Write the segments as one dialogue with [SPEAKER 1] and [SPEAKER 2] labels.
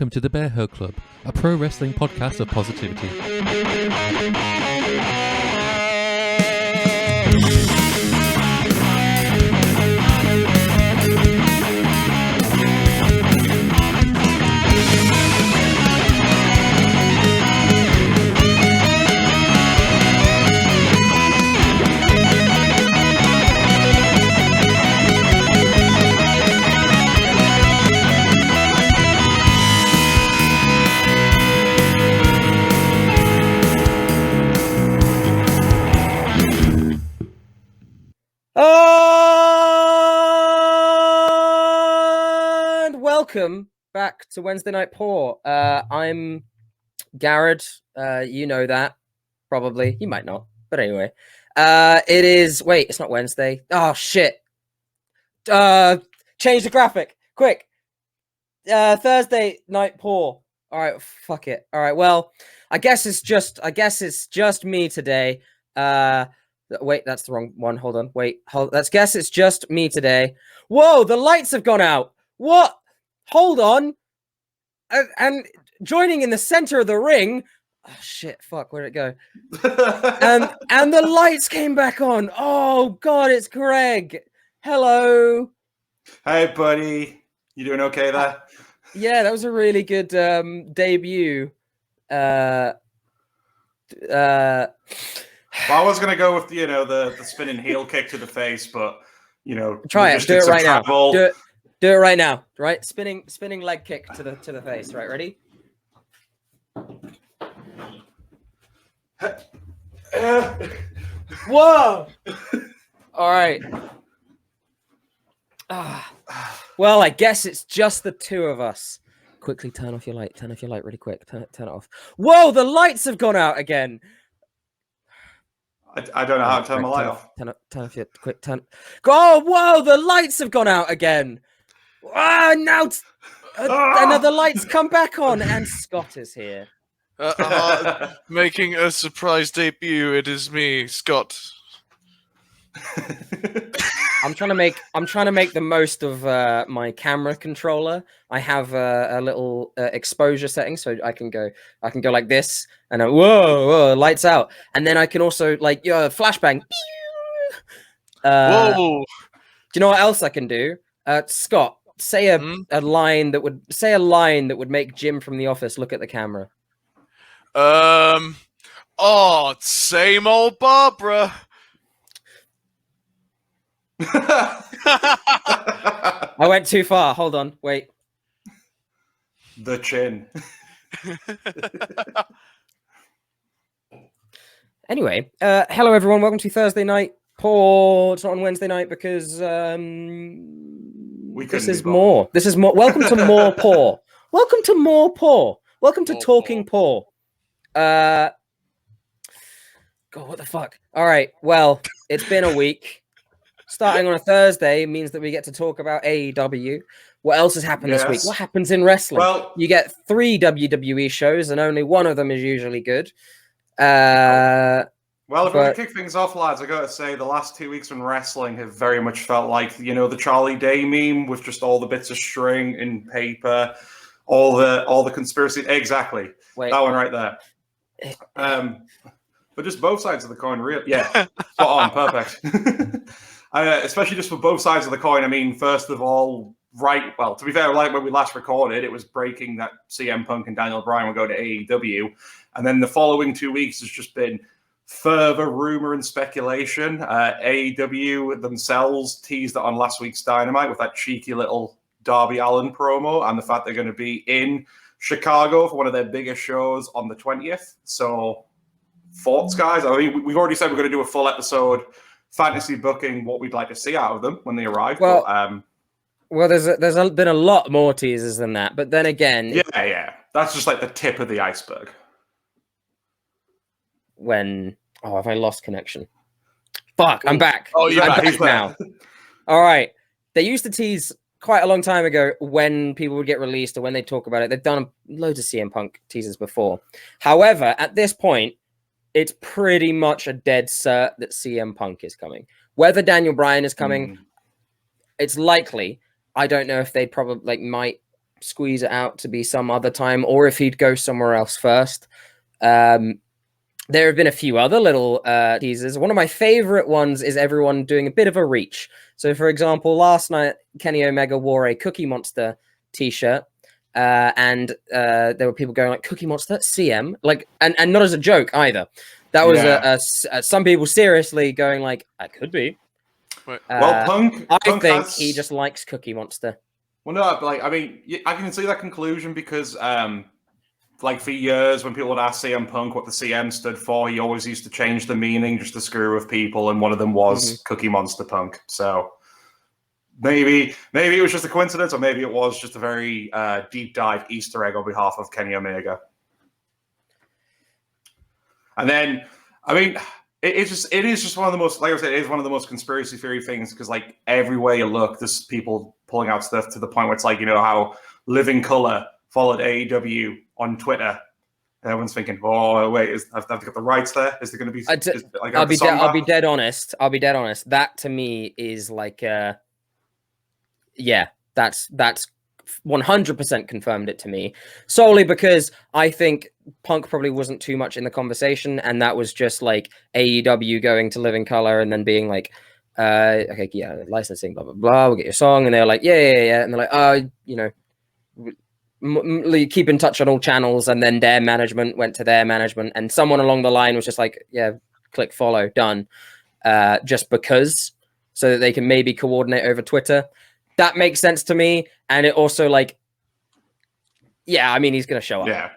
[SPEAKER 1] welcome to the Bearhug Club, a pro wrestling podcast of positivity.
[SPEAKER 2] And welcome back to Wednesday Night Paw. I'm Garrett. You know that, probably. You might not, but anyway. It is... Wait, it's not Wednesday. Oh, shit. Change the graphic. Quick. Thursday Night Paw. All right, fuck it. All right, well, I guess it's just me today. Wait, that's the wrong one. Hold on. Wait, let's guess it's just me today. Whoa, the lights have gone out. What? Hold on. And joining in the center of the ring. Oh, shit. Fuck. Where'd it go? And the lights came back on. Oh, God, it's Greg. Hello.
[SPEAKER 3] Hey, buddy. You doing okay there?
[SPEAKER 2] Yeah, that was a really good debut.
[SPEAKER 3] Well, I was going to go with, the spinning heel kick to the face, but,
[SPEAKER 2] try it. Do it right now.
[SPEAKER 3] travel.
[SPEAKER 2] Do it right now. Right? Spinning leg kick to the face. Right, ready? Whoa! All right. Well, I guess it's just the two of us. Quickly turn off your light. Turn off your light really quick. Turn it off. Whoa, the lights have gone out again.
[SPEAKER 3] I don't know how to turn my light off.
[SPEAKER 2] Turn off your quick turn. Oh, whoa, the lights have gone out again. Now another light's come back on, and Scott is here.
[SPEAKER 4] Making a surprise debut. It is me, Scott.
[SPEAKER 2] I'm trying to make the most of my camera controller. I have a little exposure setting, so I can go like this, and whoa, lights out, and then I can also like flashbang.
[SPEAKER 4] Whoa!
[SPEAKER 2] Do you know what else I can do? Scott, say a line that would make Jim from The Office look at the camera.
[SPEAKER 4] Same old Barbara.
[SPEAKER 2] I went too far. Hold on. Wait.
[SPEAKER 3] The chin.
[SPEAKER 2] Anyway, hello everyone. Welcome to Thursday Night Paw. It's not on Wednesday night because this is more. This is more. Welcome to More Paw. Welcome to More Paw. Welcome to Talking Paw. God, what the fuck? All right. Well, it's been a week. Starting on a Thursday means that we get to talk about AEW. What else has happened this week? What happens in wrestling?
[SPEAKER 3] Well,
[SPEAKER 2] you get 3 WWE shows, and only one of them is usually good.
[SPEAKER 3] Well, if we're going to kick things off, lads, I got to say the last 2 weeks in wrestling have very much felt like, the Charlie Day meme with just all the bits of string and paper, all the conspiracy. Exactly.
[SPEAKER 2] Wait.
[SPEAKER 3] That one right there. But just both sides of the coin, really. Yeah, spot on, perfect. Especially just for both sides of the coin. I mean, first of all, to be fair, like when we last recorded, it was breaking that CM Punk and Daniel Bryan will go to AEW. And then the following 2 weeks has just been further rumor and speculation. AEW themselves teased it on last week's Dynamite with that cheeky little Darby Allin promo and the fact they're going to be in Chicago for one of their biggest shows on the 20th. So, thoughts, guys? I mean, we've already said we're going to do a full episode fantasy booking what we'd like to see out of them when they arrive.
[SPEAKER 2] Well,
[SPEAKER 3] but,
[SPEAKER 2] there's been a lot more teasers than that. But then again...
[SPEAKER 3] Yeah. That's just like the tip of the iceberg.
[SPEAKER 2] Have I lost connection? Fuck, I'm back.
[SPEAKER 4] Oh, you're back
[SPEAKER 2] now. All right. They used to tease quite a long time ago when people would get released or when they talk about it. They've done loads of CM Punk teasers before. However, at this point, it's pretty much a dead cert that CM Punk is coming. Whether Daniel Bryan is coming, it's likely. I don't know if they probably might squeeze it out to be some other time, or if he'd go somewhere else first. There have been a few other little teasers. One of my favorite ones is everyone doing a bit of a reach. So, for example, last night, Kenny Omega wore a Cookie Monster t-shirt. And there were people going like, Cookie Monster, CM? Like, and not as a joke either. That was some people seriously going like, I could be.
[SPEAKER 3] Well, Punk
[SPEAKER 2] think he just likes Cookie Monster.
[SPEAKER 3] Well, no, but like, I mean, I can see that conclusion because, like, for years when people would ask CM Punk what the CM stood for, he always used to change the meaning just to screw with people, and one of them was Cookie Monster Punk. So maybe it was just a coincidence, or maybe it was just a very deep dive Easter egg on behalf of Kenny Omega. And then, I mean, it is just one of the most, like I said, it is one of the most conspiracy theory things because, like, everywhere you look, there's people pulling out stuff to the point where it's like, you know, how Living Color followed AEW on Twitter. And everyone's thinking, oh, wait, I've got the rights there? Is there going to be...
[SPEAKER 2] I'll be dead honest. That, to me, is like... yeah, that's 100% confirmed it to me. Solely because I think Punk probably wasn't too much in the conversation, and that was just, like, AEW going to Living Color and then being like, okay, yeah, licensing, blah, blah, blah, we'll get your song. And they're like, yeah. And they're like, you know... keep in touch on all channels, and then their management went to their management, and someone along the line was just like, yeah, click follow, done, just because, so that they can maybe coordinate over Twitter. That makes sense to me. And it also, like, yeah, I mean, he's gonna show up.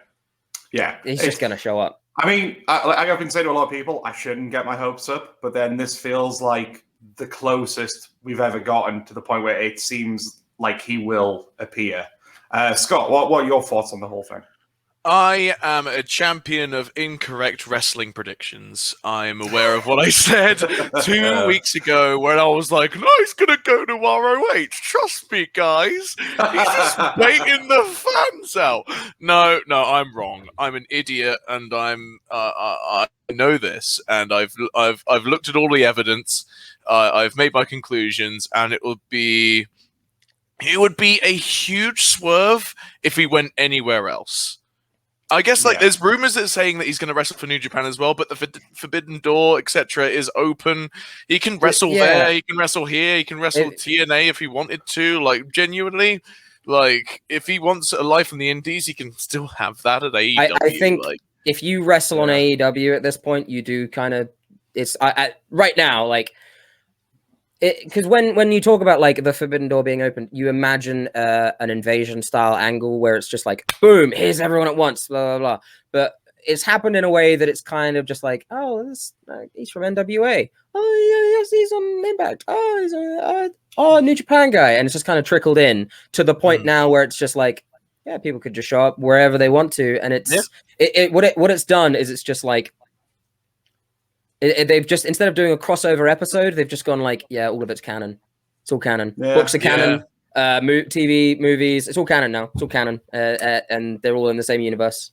[SPEAKER 3] Yeah
[SPEAKER 2] He's just gonna show up.
[SPEAKER 3] I mean, I've been saying to a lot of people, I shouldn't get my hopes up, but then this feels like the closest we've ever gotten to the point where it seems like he will appear. Scott, what are your thoughts on the whole thing?
[SPEAKER 4] I am a champion of incorrect wrestling predictions. I'm aware of what I said 2 weeks ago when I was like, no, he's going to go to ROH. Trust me, guys. He's just baiting the fans out. No, I'm wrong. I'm an idiot, and I know this, and I've looked at all the evidence. I've made my conclusions, and it would be a huge swerve if he went anywhere else. I guess, like, there's rumors that are saying that he's going to wrestle for New Japan as well, but the Forbidden Door, etc., is open. He can wrestle there, he can wrestle here, he can wrestle TNA if he wanted to. Like, genuinely, like, if he wants a life in the Indies, he can still have that at AEW.
[SPEAKER 2] I think if you wrestle on AEW at this point, you do kind of... It's right now, like... Because when you talk about, like, the Forbidden Door being open, you imagine an invasion style angle where it's just like, boom, here's everyone at once, blah, blah, blah. But it's happened in a way that it's kind of just like, oh, he's from NWA. Oh, yeah, yes, he's on Impact. Oh, he's a New Japan guy. And it's just kind of trickled in to the point now where it's just like, yeah, people could just show up wherever they want to. And it's what it's done is it's just like, they've just, instead of doing a crossover episode, they've just gone like, yeah, all of it's canon. It's all canon. Books are canon. TV, movies, it's all canon now. It's all canon, and they're all in the same universe.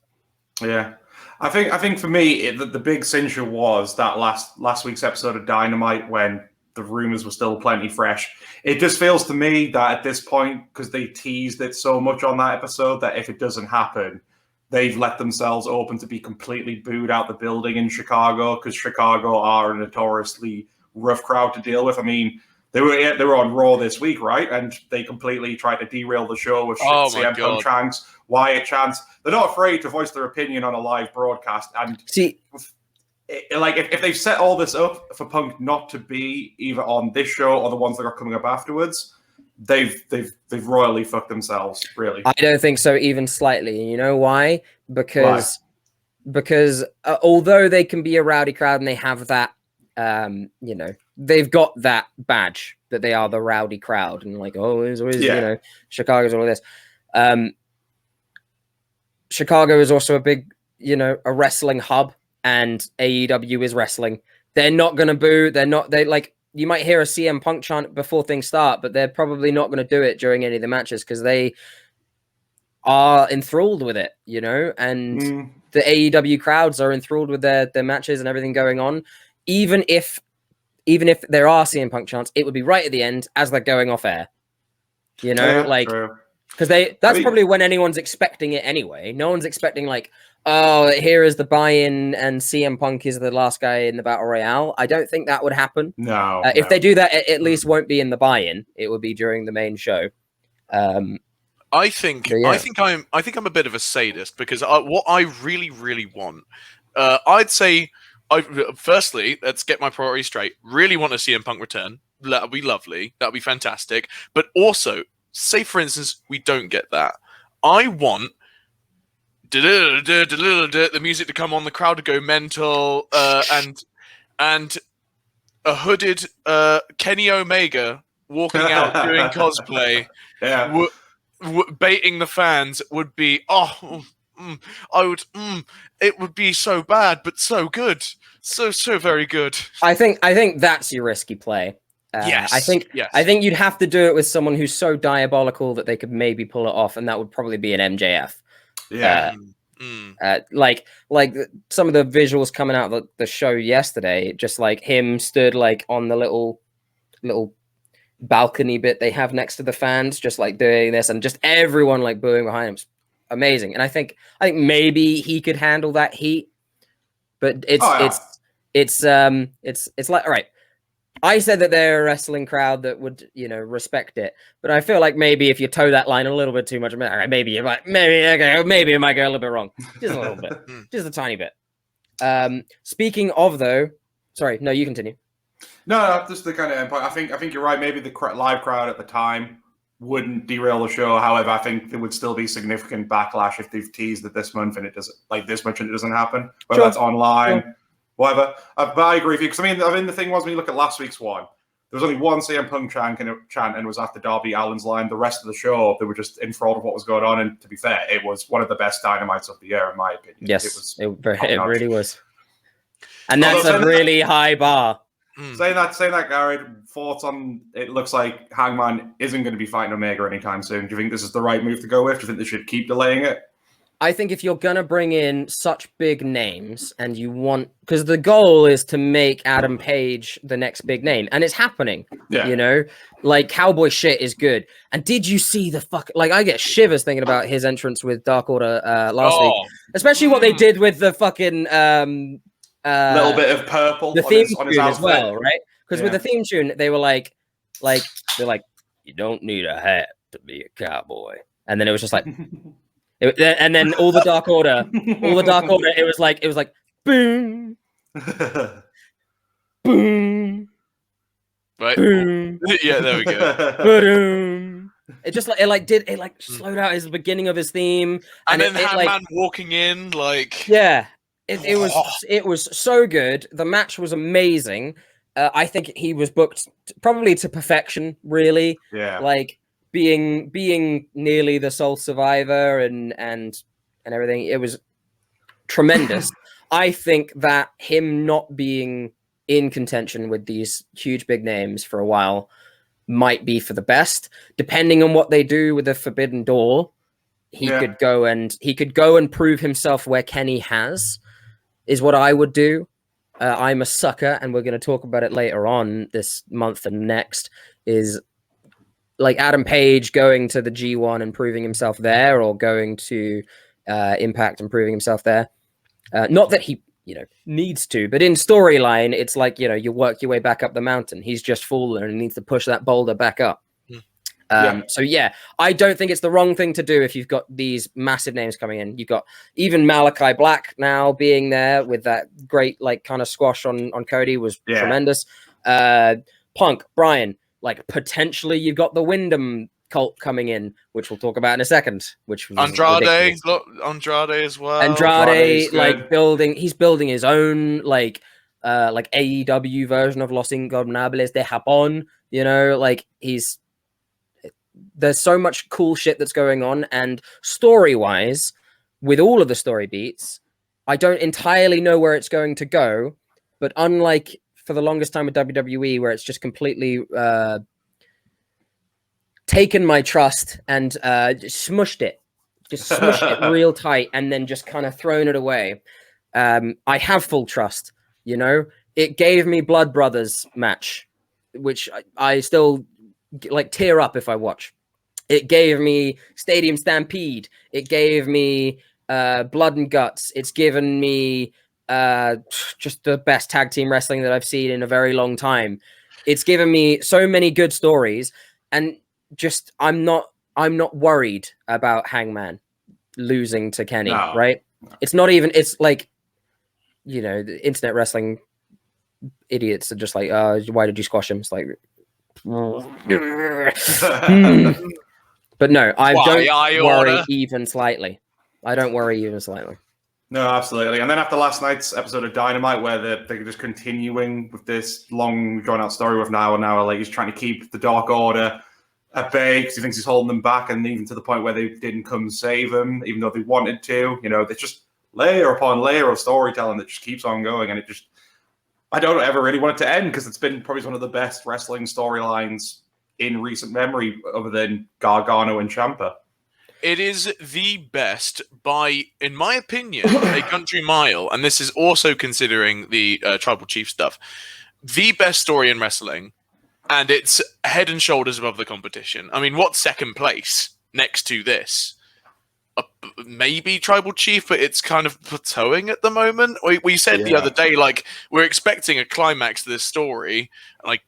[SPEAKER 3] Yeah, I think for me, the big cincher was that last week's episode of Dynamite when the rumors were still plenty fresh. It just feels to me that at this point, because they teased it so much on that episode, that if it doesn't happen, they've let themselves open to be completely booed out the building in Chicago, because Chicago are a notoriously rough crowd to deal with. I mean, they were on Raw this week, right? And they completely tried to derail the show with CM Punk chants, Wyatt chants. They're not afraid to voice their opinion on a live broadcast. And like, if they've set all this up for Punk not to be either on this show or the ones that are coming up afterwards, they've royally fucked themselves, really. I
[SPEAKER 2] don't think so, even slightly. You know why? Because although they can be a rowdy crowd and they have that, you know, they've got that badge that they are the rowdy crowd, and like, oh, there's always, you know, Chicago's all of this. Chicago is also a big, you know, a wrestling hub, and AEW is wrestling. They're not going to boo. They like, you might hear a CM Punk chant before things start, but they're probably not going to do it during any of the matches because they are enthralled with it, you know, and the AEW crowds are enthralled with their matches and everything going on. Even if there are CM Punk chants, it would be right at the end as they're going off air, you know, true. Because that's probably when anyone's expecting it anyway. No one's expecting like, oh, here is the buy-in and CM Punk is the last guy in the Battle Royale. I don't think that would happen.
[SPEAKER 3] No.
[SPEAKER 2] If they do that, it at least won't be in the buy-in. It would be during the main show.
[SPEAKER 4] I think I'm a bit of a sadist because what I really, really want, I'd say, firstly, let's get my priorities straight. Really want to see CM Punk return. That'll be lovely. That'll be fantastic. But also, say for instance, we don't get that. I want the music to come on, the crowd to go mental, and a hooded Kenny Omega walking out doing cosplay.
[SPEAKER 3] Yeah.
[SPEAKER 4] Baiting the fans would be it would be so bad but so good, so very good.
[SPEAKER 2] I think that's your risky play.
[SPEAKER 4] Yes,
[SPEAKER 2] I think you'd have to do it with someone who's so diabolical that they could maybe pull it off, and that would probably be an MJF.
[SPEAKER 3] Yeah.
[SPEAKER 2] Like some of the visuals coming out of the show yesterday, just like him stood like on the little balcony bit they have next to the fans, just like doing this, and just everyone like booing behind him. It's amazing. And I think maybe he could handle that heat, but it's like, all right, I said that they're a wrestling crowd that would, respect it, but I feel like maybe if you toe that line a little bit too much, all right, maybe it might go a little bit wrong, just a little bit, just a tiny bit. Speaking of though, sorry, no, you continue.
[SPEAKER 3] No, just the kind of endpoint. I think you're right. Maybe the live crowd at the time wouldn't derail the show. However, I think there would still be significant backlash if they've teased it this month and it doesn't happen. Whether that's online, whatever. But I agree with you, because I mean, the thing was, when you look at last week's one, there was only one CM Punk chant, and it was after Darby Allin's line. The rest of the show, they were just enthralled with what was going on. And to be fair, it was one of the best Dynamites of the year, in my opinion.
[SPEAKER 2] Yes, it really was. And that's a really high bar.
[SPEAKER 3] Saying that, Gary, thoughts on it? Looks like Hangman isn't going to be fighting Omega anytime soon. Do you think this is the right move to go with? Do you think they should keep delaying it?
[SPEAKER 2] I think if you're going to bring in such big names and you want, because the goal is to make Adam Page the next big name, and it's happening. Yeah. Like Cowboy shit is good. And did you see the I get shivers thinking about his entrance with Dark Order last week, especially what they did with the fucking
[SPEAKER 3] little bit of purple,
[SPEAKER 2] the theme tune as well, right? Because with the theme tune, they were like, you don't need a hat to be a cowboy, and then it was just like, and then all the Dark Order, it was like, boom, boom,
[SPEAKER 4] right,
[SPEAKER 2] boom,
[SPEAKER 4] yeah, there we go,
[SPEAKER 2] boom. It just slowed out his beginning of his theme,
[SPEAKER 4] and then Hangman walking in, like,
[SPEAKER 2] yeah. It was so good. The match was amazing. I think he was booked probably to perfection, really.
[SPEAKER 3] Yeah.
[SPEAKER 2] Like being nearly the sole survivor and everything. It was tremendous. I think that him not being in contention with these huge big names for a while might be for the best. Depending on what they do with the Forbidden Door, he could go and prove himself where Kenny has. Is what I would do. I'm a sucker, and we're going to talk about it later on this month and next, is like Adam Page going to the G1 and proving himself there, or going to Impact and proving himself there. Not that he, needs to, but in storyline, it's like, you work your way back up the mountain. He's just fallen and needs to push that boulder back up. So I don't think it's the wrong thing to do if you've got these massive names coming in. You've got even Malachi Black now being there with that great kind of squash on Cody was tremendous. Punk, Bryan, potentially you've got the Wyndham cult coming in, which we'll talk about in a second. Which was
[SPEAKER 4] Andrade as well.
[SPEAKER 2] Andrade he's building his own AEW version of Los Ingobernables de Japón. There's so much cool shit that's going on, and story-wise, with all of the story beats, I don't entirely know where it's going to go, but unlike for the longest time with WWE, where it's just completely taken my trust and smushed it real tight, and then just kind of thrown it away, I have full trust, It gave me Blood Brothers match, which I still tear up if I watch. It gave me Stadium Stampede. It gave me Blood and Guts. It's given me just the best tag team wrestling that I've seen in a very long time. It's given me so many good stories, and just I'm not worried about Hangman losing to Kenny, right? It's not even, it's like, you know, the internet wrestling idiots are just like, why did you squash him? It's like, but no, I don't worry even slightly. I don't worry even slightly.
[SPEAKER 3] No, absolutely. And then after last night's episode of Dynamite, where they're just continuing with this long, drawn-out story with now and now, like he's trying to keep the Dark Order at bay because he thinks he's holding them back, and even to the point where they didn't come save him, even though they wanted to. You know, it's just layer upon layer of storytelling that just keeps on going, and it just, I don't ever really want it to end because it's been probably one of the best wrestling storylines in recent memory, other than Gargano and Ciampa.
[SPEAKER 4] It is the best by, in my opinion, a country mile, and this is also considering the Tribal Chief stuff, the best story in wrestling, and it's head and shoulders above the competition. I mean, what's second place next to this? Maybe Tribal Chief, but it's kind of plateauing at the moment. We said the other day, like, we're expecting a climax to this story, like,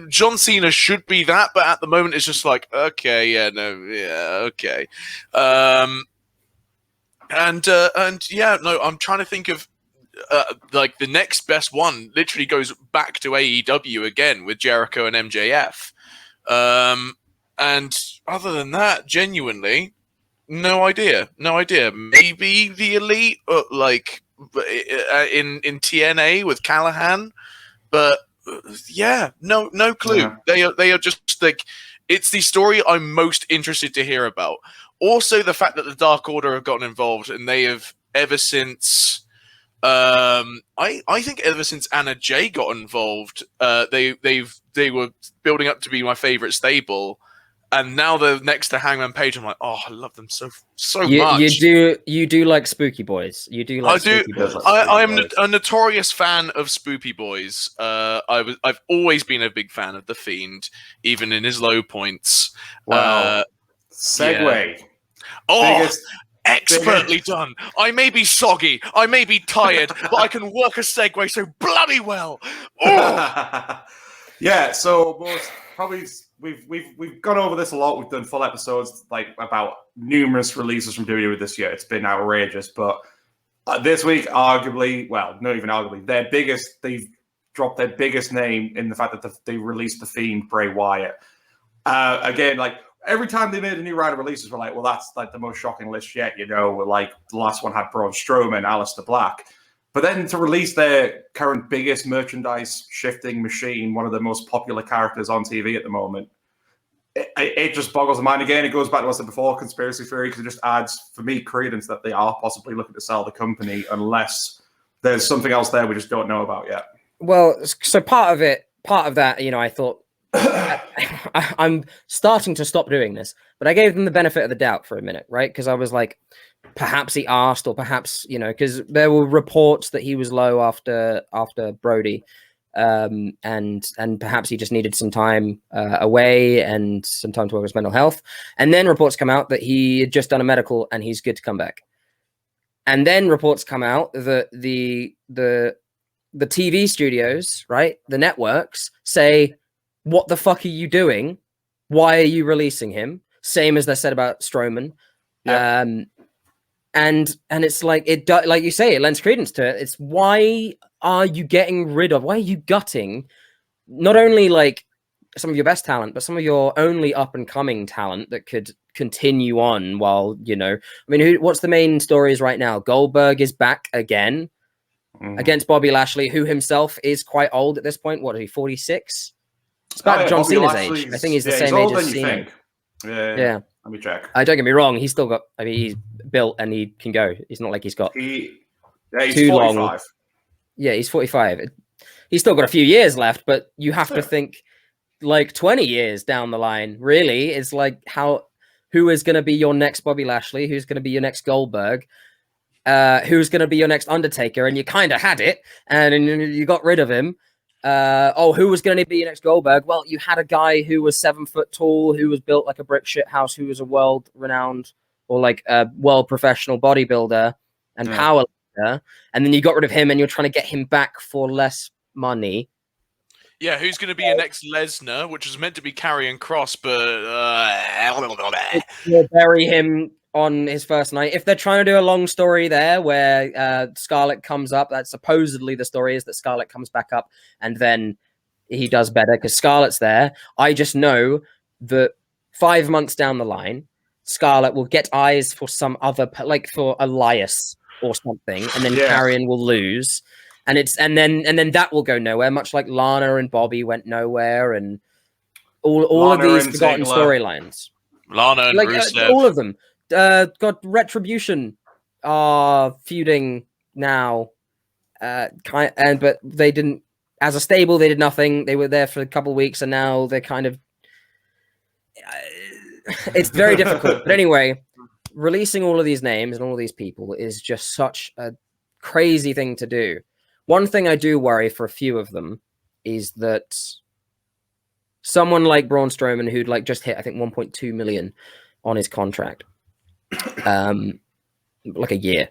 [SPEAKER 4] John Cena should be that, but at the moment it's just like, okay, okay. I'm trying to think of like the next best one. Literally goes back to AEW again with Jericho and MJF. And other than that, genuinely, no idea. Maybe the Elite, like in TNA with Callahan, but. Yeah, no clue. Yeah. They are just like, it's the story I'm most interested to hear about. Also, the fact that the Dark Order have gotten involved, and they have ever since. I think ever since Anna Jay got involved, they were building up to be my favorite stable, and now they're next to Hangman Page. I'm like, oh, I love them so much.
[SPEAKER 2] You do like Spooky Boys. You do like Spooky Boys.
[SPEAKER 4] I'm a notorious fan of Spoopy Boys. I've always been a big fan of The Fiend, even in his low points.
[SPEAKER 3] Wow. Segue.
[SPEAKER 4] Yeah. Oh, expertly done. I may be soggy, I may be tired, but I can work a segue so bloody well. Oh.
[SPEAKER 3] Yeah. So probably. We've gone over this a lot. We've done full episodes like about numerous releases from WWE this year. It's been outrageous, but this week, arguably, well, not even arguably, they've dropped their biggest name in the fact that they released the Fiend, Bray Wyatt. Again, like every time they made a new round of releases, we're like, well, that's like the most shocking list yet. You know, like the last one had Braun Strowman, Aleister Black. But then to release their current biggest merchandise shifting machine, one of the most popular characters on TV at the moment, it just boggles the mind again. It goes back to what I said before, conspiracy theory, because it just adds, for me, credence that they are possibly looking to sell the company unless there's something else there we just don't know about yet.
[SPEAKER 2] Well, so part of that, you know, I thought, I'm starting to stop doing this, but I gave them the benefit of the doubt for a minute, right? Because I was like, perhaps he asked, or perhaps, you know, because there were reports that he was low after Brody, and perhaps he just needed some time away and some time to work with his mental health. And then reports come out that he had just done a medical and he's good to come back. And then reports come out that the TV studios, right, the networks say, what the fuck are you doing? Why are you releasing him? Same as they said about Strowman. Yeah. And it's like, like you say, it lends credence to it. It's why are you gutting not only like some of your best talent, but some of your only up and coming talent that could continue on while, you know, I mean, what's the main stories right now? Goldberg is back again against Bobby Lashley, who himself is quite old at this point. What are he, 46? It's about John Cena's age. I think he's the same age as Cena. Yeah.
[SPEAKER 3] Let me check.
[SPEAKER 2] Don't get me wrong. He's still got, I mean, he's built and he can go. It's not like he's got
[SPEAKER 3] he's
[SPEAKER 2] too
[SPEAKER 3] 45.
[SPEAKER 2] long. Yeah, he's 45. He's still got a few years left, but you have to think like 20 years down the line, really. It's like who is going to be your next Bobby Lashley? Who's going to be your next Goldberg? Who's going to be your next Undertaker? And you kind of had it and you got rid of him. Who was going to be next Goldberg? Well, you had a guy who was 7 foot tall, who was built like a brick shit house, who was a world-renowned or like a world-professional bodybuilder and power lifter, and then you got rid of him, and you're trying to get him back for less money.
[SPEAKER 4] Yeah, who's going to be your next Lesnar, which was meant to be Karrion Kross, but
[SPEAKER 2] You'll bury him on his first night. If they're trying to do a long story there where Scarlett comes up, that's supposedly the story is that Scarlett comes back up and then he does better because Scarlett's there. I just know that 5 months down the line, Scarlett will get eyes for some other, like for Elias or something, and then Karrion will lose. And then that will go nowhere, much like Lana and Bobby went nowhere, and all of these forgotten storylines.
[SPEAKER 4] Lana and
[SPEAKER 2] like
[SPEAKER 4] Rusev.
[SPEAKER 2] All of them. Got Retribution are feuding now, but they didn't, as a stable, they did nothing. They were there for a couple of weeks, and now they're kind of. It's very difficult, but anyway, releasing all of these names and all of these people is just such a crazy thing to do. One thing I do worry for a few of them is that someone like Braun Strowman, who'd like just hit, I think, 1.2 million on his contract, like a year.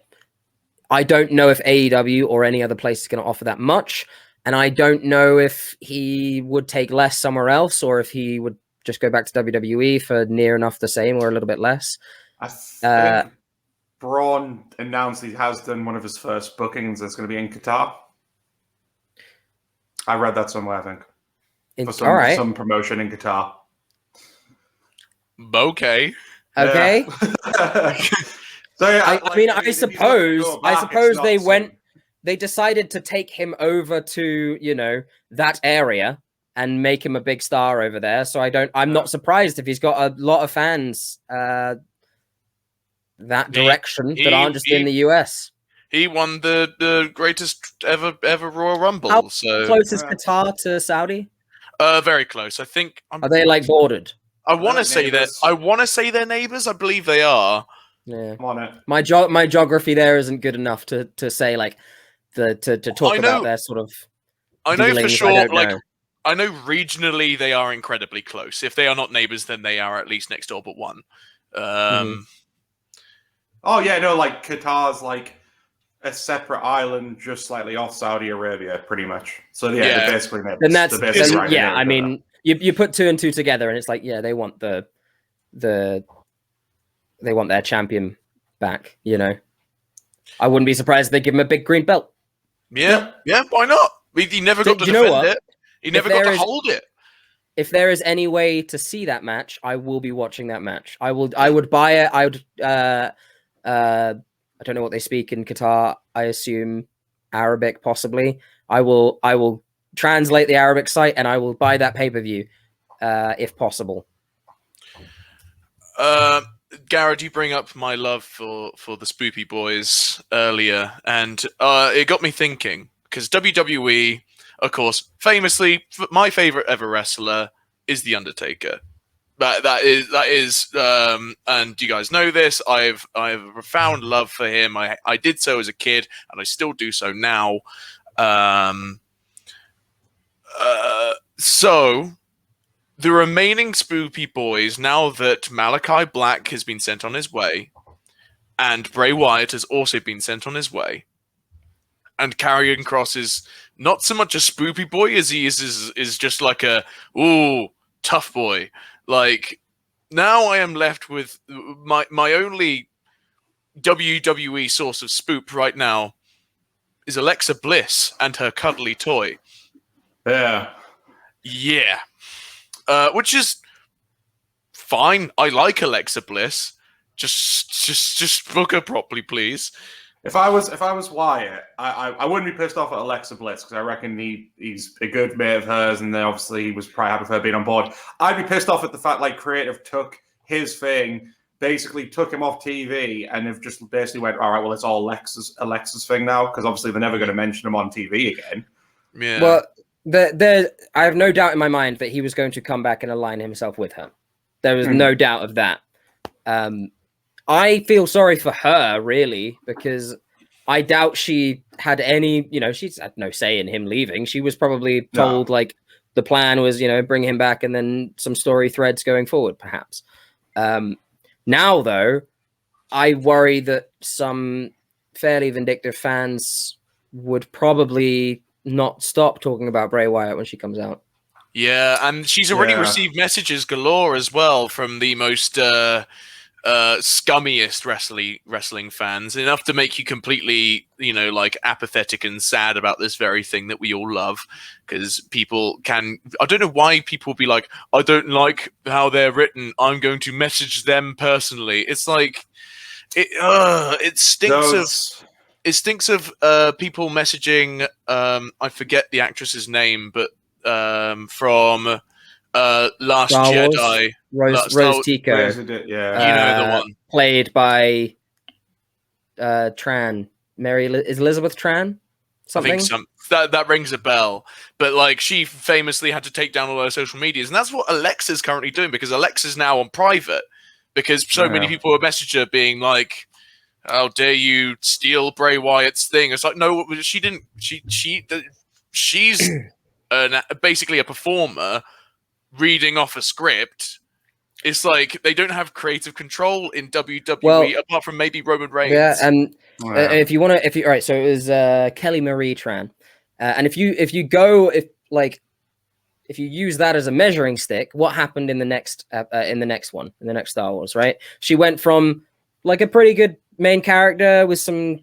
[SPEAKER 2] I don't know if AEW or any other place is going to offer that much, and I don't know if he would take less somewhere else or if he would just go back to WWE for near enough the same or a little bit less.
[SPEAKER 3] I think Braun announced he has done one of his first bookings. It's going to be in Qatar. I read that somewhere, I think. For some promotion in Qatar.
[SPEAKER 4] Okay.
[SPEAKER 2] Okay.
[SPEAKER 3] So yeah,
[SPEAKER 2] I suppose they decided to take him over to, that area and make him a big star over there. So I'm not surprised if he's got a lot of fans that direction that aren't just in the US.
[SPEAKER 4] He won the greatest ever Royal Rumble.
[SPEAKER 2] How close is Qatar to Saudi?
[SPEAKER 4] Very close. I think.
[SPEAKER 2] Are they like bordered?
[SPEAKER 4] I want to say that. I want to say they're neighbors. I believe they are.
[SPEAKER 2] Yeah.
[SPEAKER 3] I'm on it.
[SPEAKER 2] My geography there isn't good enough to say like to talk about their sort of.
[SPEAKER 4] I know for sure. I know regionally they are incredibly close. If they are not neighbors, then they are at least next door but one.
[SPEAKER 3] Oh yeah, no, like Qatar's like a separate island just slightly off Saudi Arabia, pretty much. So yeah, they're basically neighbors.
[SPEAKER 2] Then that's I mean, you put 2 and 2 together, and it's like they want they want their champion back. I wouldn't be surprised if they give him a big green belt.
[SPEAKER 4] Yeah, why not? He never got to defend it. He never got to hold it.
[SPEAKER 2] If there is any way to see that match, I will be watching that match. I would buy it. I would. I don't know what they speak in Qatar. I assume Arabic, possibly. I will translate the Arabic site, and I will buy that pay-per-view if possible.
[SPEAKER 4] Garrett, you bring up my love for the Spoopy Boys earlier, and it got me thinking, because WWE, of course, famously, my favorite ever wrestler is The Undertaker. That is, and you guys know this. I have a profound love for him. I did so as a kid, and I still do so now. So the remaining Spoopy Boys, now that Malachi Black has been sent on his way, and Bray Wyatt has also been sent on his way, and Karrion Kross is not so much a Spoopy Boy as he is just like a tough boy. Like, now I am left with my only WWE source of spoop right now is Alexa Bliss and her cuddly toy.
[SPEAKER 3] Yeah.
[SPEAKER 4] Yeah. Which is fine. I like Alexa Bliss. Just book her properly, please.
[SPEAKER 3] If I was Wyatt, I wouldn't be pissed off at Alexa Bliss because I reckon he's a good mate of hers, and then obviously he was probably happy with her being on board. I'd be pissed off at the fact like Creative took his thing, basically took him off TV, and have just basically went, all right, well, it's all Alexa's thing now, because obviously they're never going to mention him on TV again.
[SPEAKER 4] Yeah.
[SPEAKER 2] Well, I have no doubt in my mind that he was going to come back and align himself with her. There was no doubt of that. I feel sorry for her, really, because I doubt she had any, she's had no say in him leaving. She was probably told like the plan was, bring him back and then some story threads going forward, perhaps. Now, though, I worry that some fairly vindictive fans would probably not stop talking about Bray Wyatt when she comes out.
[SPEAKER 4] Yeah, and she's already received messages galore as well from the most scummiest wrestling fans, enough to make you completely, apathetic and sad about this very thing that we all love. Because people can, I don't know why people be like, I don't like how they're written, I'm going to message them personally. It's like, it stinks of people messaging. I forget the actress's name, but from Last
[SPEAKER 2] Star Wars?
[SPEAKER 4] Jedi,
[SPEAKER 2] Rose Tico,
[SPEAKER 3] the
[SPEAKER 4] one
[SPEAKER 2] played by Tran. Is Elizabeth Tran? Something?
[SPEAKER 4] I think that rings a bell. But like, she famously had to take down all her social medias, and that's what Alexa's currently doing, because Alexa's now on private because so many people have messaged her being like, "How dare you steal Bray Wyatt's thing?" It's like, no, she didn't. She's basically a performer reading off a script. It's like they don't have creative control in WWE apart from maybe Roman Reigns.
[SPEAKER 2] Yeah, and if you all right, so it was Kelly Marie Tran, and if you use that as a measuring stick, what happened in the next Star Wars, right? She went from like a pretty good main character with some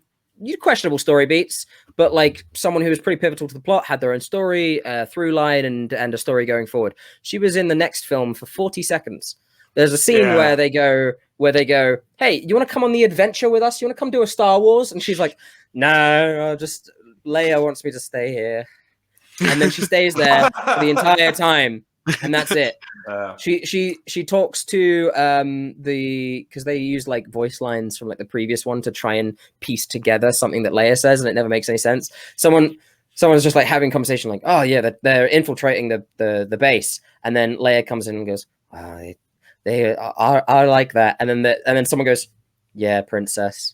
[SPEAKER 2] questionable story beats, but like someone who was pretty pivotal to the plot, had their own story, through line, and a story going forward. She was in the next film for 40 seconds. There's a scene where they go, "Hey, you want to come on the adventure with us? You want to come do a Star Wars?" And she's like, "No, Leia wants me to stay here." And then she stays there for the entire time, and that's it. She talks to because they use like voice lines from like the previous one to try and piece together something that Leia says, and it never makes any sense. Someone's just like having a conversation like, "Oh yeah, they're infiltrating the base," and then Leia comes in and goes, "They are like that," and then someone goes, "Yeah, princess,"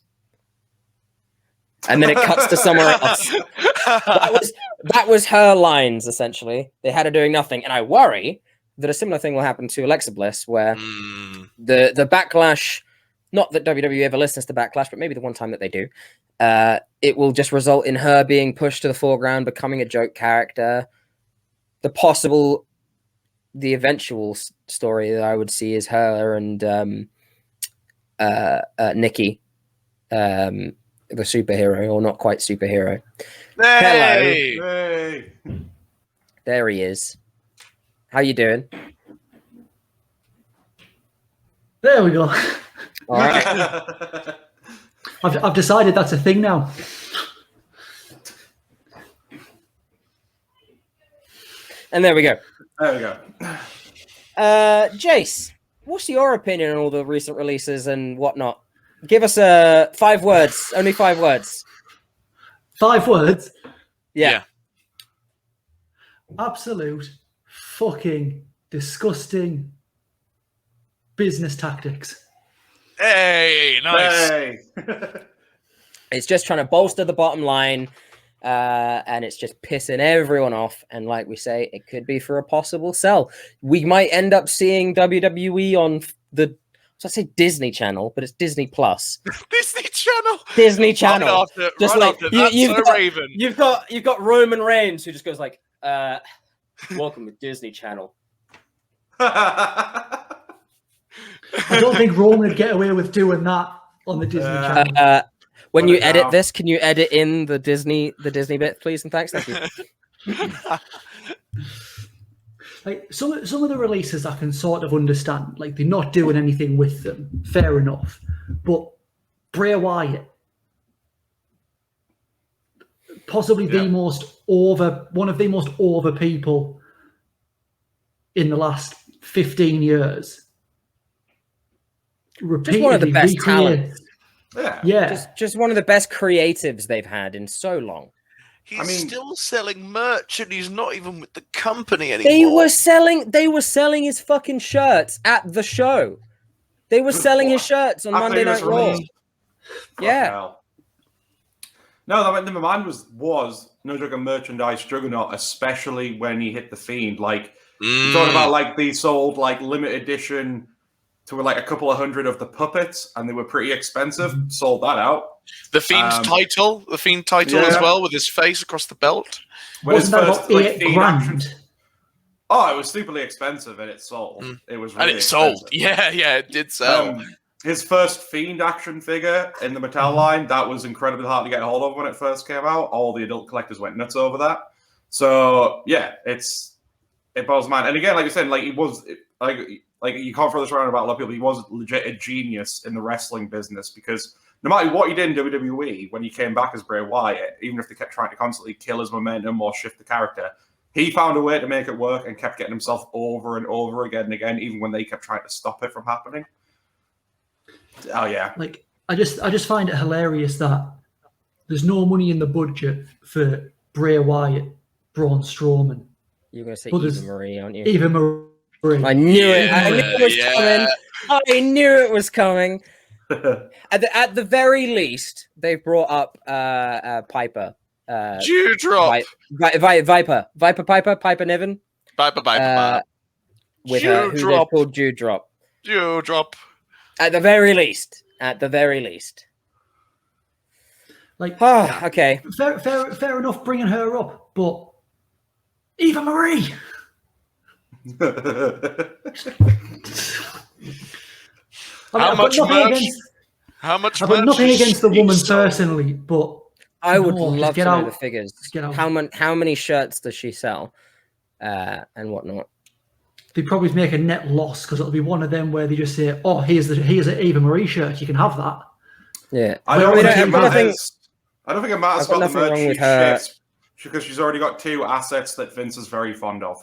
[SPEAKER 2] and then it cuts to somewhere else. That was her lines, essentially. They had her doing nothing, and I worry that a similar thing will happen to Alexa Bliss, where the backlash, not that WWE ever listens to backlash, but maybe the one time that they do, it will just result in her being pushed to the foreground, becoming a joke character. The eventual story that I would see is her and Nikki, the superhero, or not quite superhero.
[SPEAKER 4] Hey!
[SPEAKER 2] Hello. Hey. There he is. How you doing?
[SPEAKER 5] There we go.
[SPEAKER 2] All right.
[SPEAKER 5] I've decided that's a thing now.
[SPEAKER 2] And there we go.
[SPEAKER 3] There we go.
[SPEAKER 2] Jace, what's your opinion on all the recent releases and whatnot? Give us 5 words. Only 5 words.
[SPEAKER 5] 5 words?
[SPEAKER 2] Yeah.
[SPEAKER 5] Absolute fucking disgusting business tactics.
[SPEAKER 4] Hey, nice.
[SPEAKER 3] Hey.
[SPEAKER 2] It's just trying to bolster the bottom line, and it's just pissing everyone off. And like we say, it could be for a possible sell. We might end up seeing WWE on I say Disney Channel, but it's Disney Plus.
[SPEAKER 4] Disney Channel.
[SPEAKER 2] Disney Channel.
[SPEAKER 4] Right after,
[SPEAKER 2] just
[SPEAKER 4] right
[SPEAKER 2] like
[SPEAKER 4] after That's so Raven.
[SPEAKER 2] You've got Roman Reigns who just goes like, "Welcome to Disney Channel."
[SPEAKER 5] I don't think Roman would get away with doing that on the Disney Channel.
[SPEAKER 2] When you edit this, can you edit in the Disney bit, please and thanks? Thank you.
[SPEAKER 5] Like some of the releases I can sort of understand. Like they're not doing anything with them. Fair enough. But Bray Wyatt, possibly one of the most over people in the last 15 years.
[SPEAKER 2] Just one of the best talents.
[SPEAKER 5] Yeah.
[SPEAKER 2] Just one of the best creatives they've had in so long.
[SPEAKER 4] He's still selling merch, and he's not even with the company anymore.
[SPEAKER 2] They were selling his fucking shirts at the show. They were selling his shirts on Monday Night Raw. Yeah.
[SPEAKER 3] No, that the man was no joke a merchandise juggernaut, especially when he hit the Fiend. Like you're talking about, like they sold like limited edition to like a couple of hundred of the puppets, and they were pretty expensive. Sold that out.
[SPEAKER 4] The Fiend title as well, with his face across the belt.
[SPEAKER 5] Wasn't that about $8,000?
[SPEAKER 3] Oh, it was stupidly expensive, and it sold. It was really expensive.
[SPEAKER 4] Sold. Yeah, it did sell.
[SPEAKER 3] His first Fiend action figure in the Mattel line, that was incredibly hard to get a hold of when it first came out. All the adult collectors went nuts over that. So yeah, it blows my mind. And again, like you said, like he was like you can't throw this around about a lot of people. He was legit a genius in the wrestling business, because no matter what he did in WWE, when he came back as Bray Wyatt, even if they kept trying to constantly kill his momentum or shift the character, he found a way to make it work and kept getting himself over and over again and again, even when they kept trying to stop it from happening. Oh yeah.
[SPEAKER 5] Like I just find it hilarious that there's no money in the budget for Bray Wyatt, Braun Strowman.
[SPEAKER 2] You're going to say Eva Marie, aren't you?
[SPEAKER 5] Eva Marie.
[SPEAKER 2] I knew it. I knew it was coming. I knew it was coming. At the very least, they've brought up Piper.
[SPEAKER 4] Dewdrop.
[SPEAKER 2] Piper Niven.
[SPEAKER 4] Piper.
[SPEAKER 2] With who they called Dewdrop.
[SPEAKER 4] Dewdrop.
[SPEAKER 2] At the very least.
[SPEAKER 5] Like,
[SPEAKER 2] okay.
[SPEAKER 5] Fair enough bringing her up, but Eva Marie.
[SPEAKER 4] How much merch? I've
[SPEAKER 5] got nothing against the woman personally, but
[SPEAKER 2] I would love to know the figures. How many shirts does she sell, and whatnot?
[SPEAKER 5] They probably make a net loss, because it'll be one of them where they just say, "Oh, here's an Eva Marie shirt. You can have that."
[SPEAKER 2] Yeah,
[SPEAKER 3] I don't think it matters about the merch she ships, because she's already got two assets that Vince is very fond of.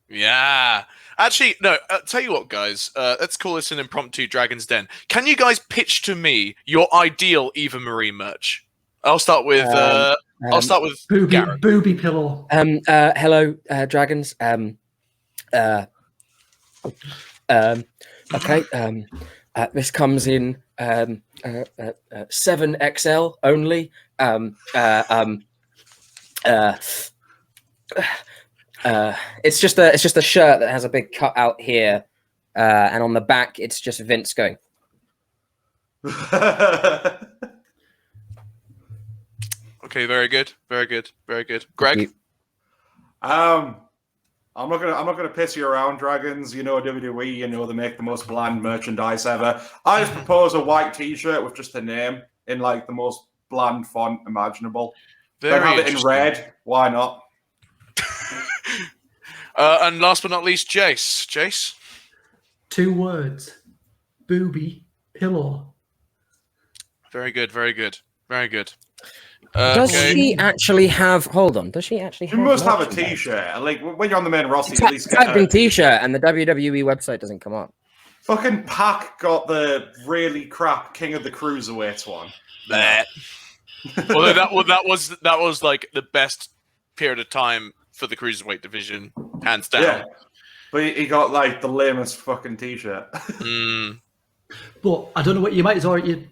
[SPEAKER 4] Yeah. Actually, no, tell you what, guys. Let's call this an impromptu Dragon's Den. Can you guys pitch to me your ideal Eva Marie merch? I'll start with
[SPEAKER 5] booby pillow.
[SPEAKER 2] Hello, dragons. Okay. This comes in 7XL only. It's just a shirt that has a big cut out here, and on the back it's just Vince going.
[SPEAKER 4] Okay, very good. Greg?
[SPEAKER 3] I'm not gonna piss you around, Dragons. You know WWE, you know they make the most bland merchandise ever. I just propose a white T-shirt with just a name in like the most bland font imaginable. Then have it in red. Why not?
[SPEAKER 4] And last but not least, Jace.
[SPEAKER 5] 2 words: booby pillow.
[SPEAKER 4] Very good.
[SPEAKER 2] Does she actually have? Hold on. Does she actually?
[SPEAKER 3] You must have a T-shirt. Like when you're on the main roster, you at least
[SPEAKER 2] type in T-shirt, and the WWE website doesn't come up.
[SPEAKER 3] Fucking Pac got the really crap King of the Cruiserweights one.
[SPEAKER 4] Well, that was like the best period of time for the cruiserweight division, hands down.
[SPEAKER 3] Yeah, but he got like the lamest fucking T-shirt.
[SPEAKER 5] But I don't know what you might have already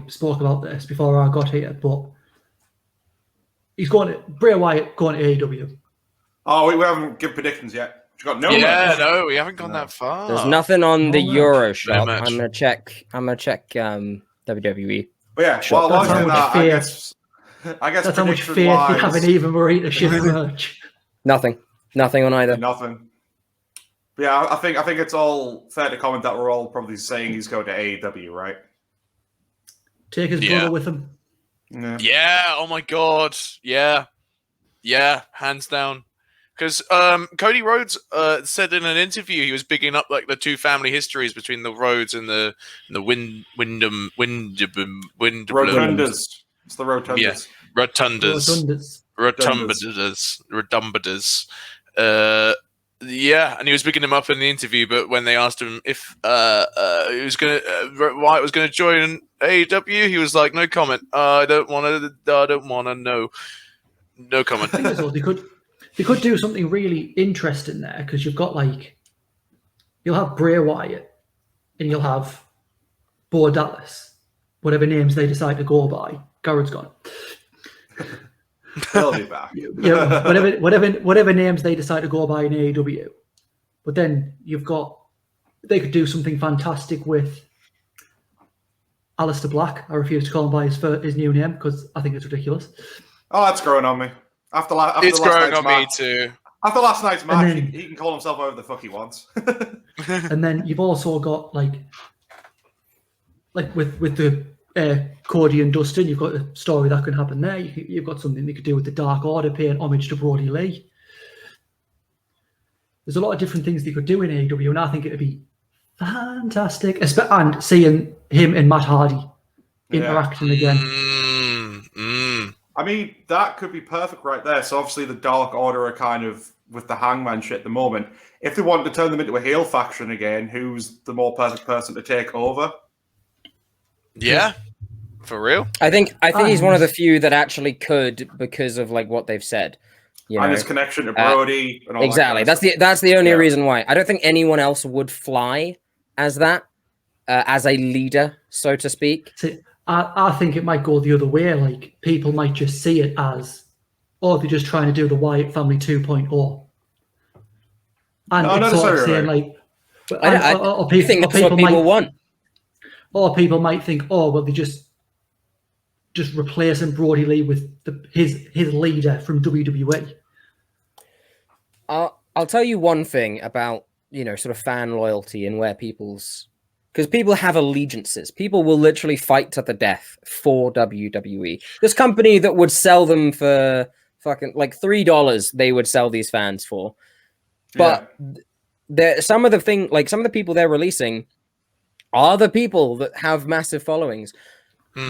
[SPEAKER 5] spoke about this before I got here, but Bray Wyatt going to AEW.
[SPEAKER 3] Oh, we haven't given predictions yet. We
[SPEAKER 4] haven't gone that far.
[SPEAKER 2] There's nothing on the Euro shop. I'm gonna check WWE.
[SPEAKER 3] But yeah, well, I guess
[SPEAKER 5] that's how much faith you have in Eva Marie to ship merch.
[SPEAKER 2] Nothing on either.
[SPEAKER 3] Nothing. But yeah, I think it's all fair to comment that we're all probably saying he's going to AEW, right?
[SPEAKER 5] Take his brother with him.
[SPEAKER 4] Yeah. Oh my God. Yeah. Hands down. Because Cody Rhodes said in an interview he was bigging up like the two family histories between the Rhodes and the Wyndham.
[SPEAKER 3] Rotundas. It's the Rotundas.
[SPEAKER 4] Yeah. Rotundas. Yeah, and he was bigging him up in the interview, but when they asked him if he was Wyatt was gonna join AEW, he was like, "No comment. I don't want to. No comment."
[SPEAKER 5] They could do something really interesting there, because you've got you'll have Bray Wyatt and you'll have Bo Dallas, whatever names they decide to go by. Garrett's gone.
[SPEAKER 3] He'll be back.
[SPEAKER 5] Whatever names they decide to go by in AEW. But then they could do something fantastic with Aleister Black. I refuse to call him by his new name because I think it's ridiculous.
[SPEAKER 3] Oh, that's growing on me.
[SPEAKER 4] It's growing on me too.
[SPEAKER 3] After last night's match,
[SPEAKER 5] then,
[SPEAKER 3] he can call himself whatever the fuck he wants.
[SPEAKER 5] And then you've also got like with the Cody and Dustin, you've got a story that can happen there. You've got something they could do with the Dark Order paying homage to Brody Lee. There's a lot of different things they could do in AEW, and I think it'd be fantastic. And seeing him and Matt Hardy interacting again.
[SPEAKER 3] I mean, that could be perfect right there. So obviously the Dark Order are kind of with the Hangman shit at the moment. If they wanted to turn them into a heel faction again, who's the more perfect person to take over?
[SPEAKER 4] Yeah, for real.
[SPEAKER 2] I think he's one of the few that actually could because of like what they've said.
[SPEAKER 3] And his connection to Brody. And all
[SPEAKER 2] exactly.
[SPEAKER 3] That kind of
[SPEAKER 2] that's the only reason why. I don't think anyone else would fly as that, as a leader, so to speak.
[SPEAKER 5] See, I think it might go the other way. Like people might just see it as, they're just trying to do the Wyatt family 2.0. And it's sort of saying like,
[SPEAKER 2] I think that's what people want.
[SPEAKER 5] Or people might think, they just replacing Brody Lee with his leader from WWE.
[SPEAKER 2] I'll tell you one thing about, sort of fan loyalty and where because people have allegiances. People will literally fight to the death for WWE. This company that would sell them for fucking like $3, they would sell these fans for. But some of the people they're releasing are the people that have massive followings.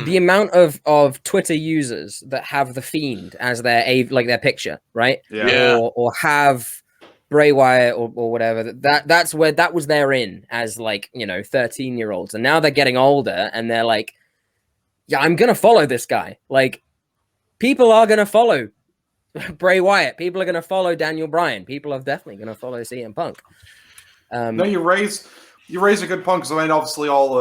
[SPEAKER 2] The amount of Twitter users that have the Fiend as their picture, right?
[SPEAKER 3] Yeah.
[SPEAKER 2] Or have Bray Wyatt or whatever. That's where that was their in as 13-year-olds, and now they're getting older and they're like, yeah, I'm gonna follow this guy. Like, people are gonna follow Bray Wyatt. People are gonna follow Daniel Bryan. People are definitely gonna follow CM Punk.
[SPEAKER 3] No, you raise a good point because I mean, obviously, all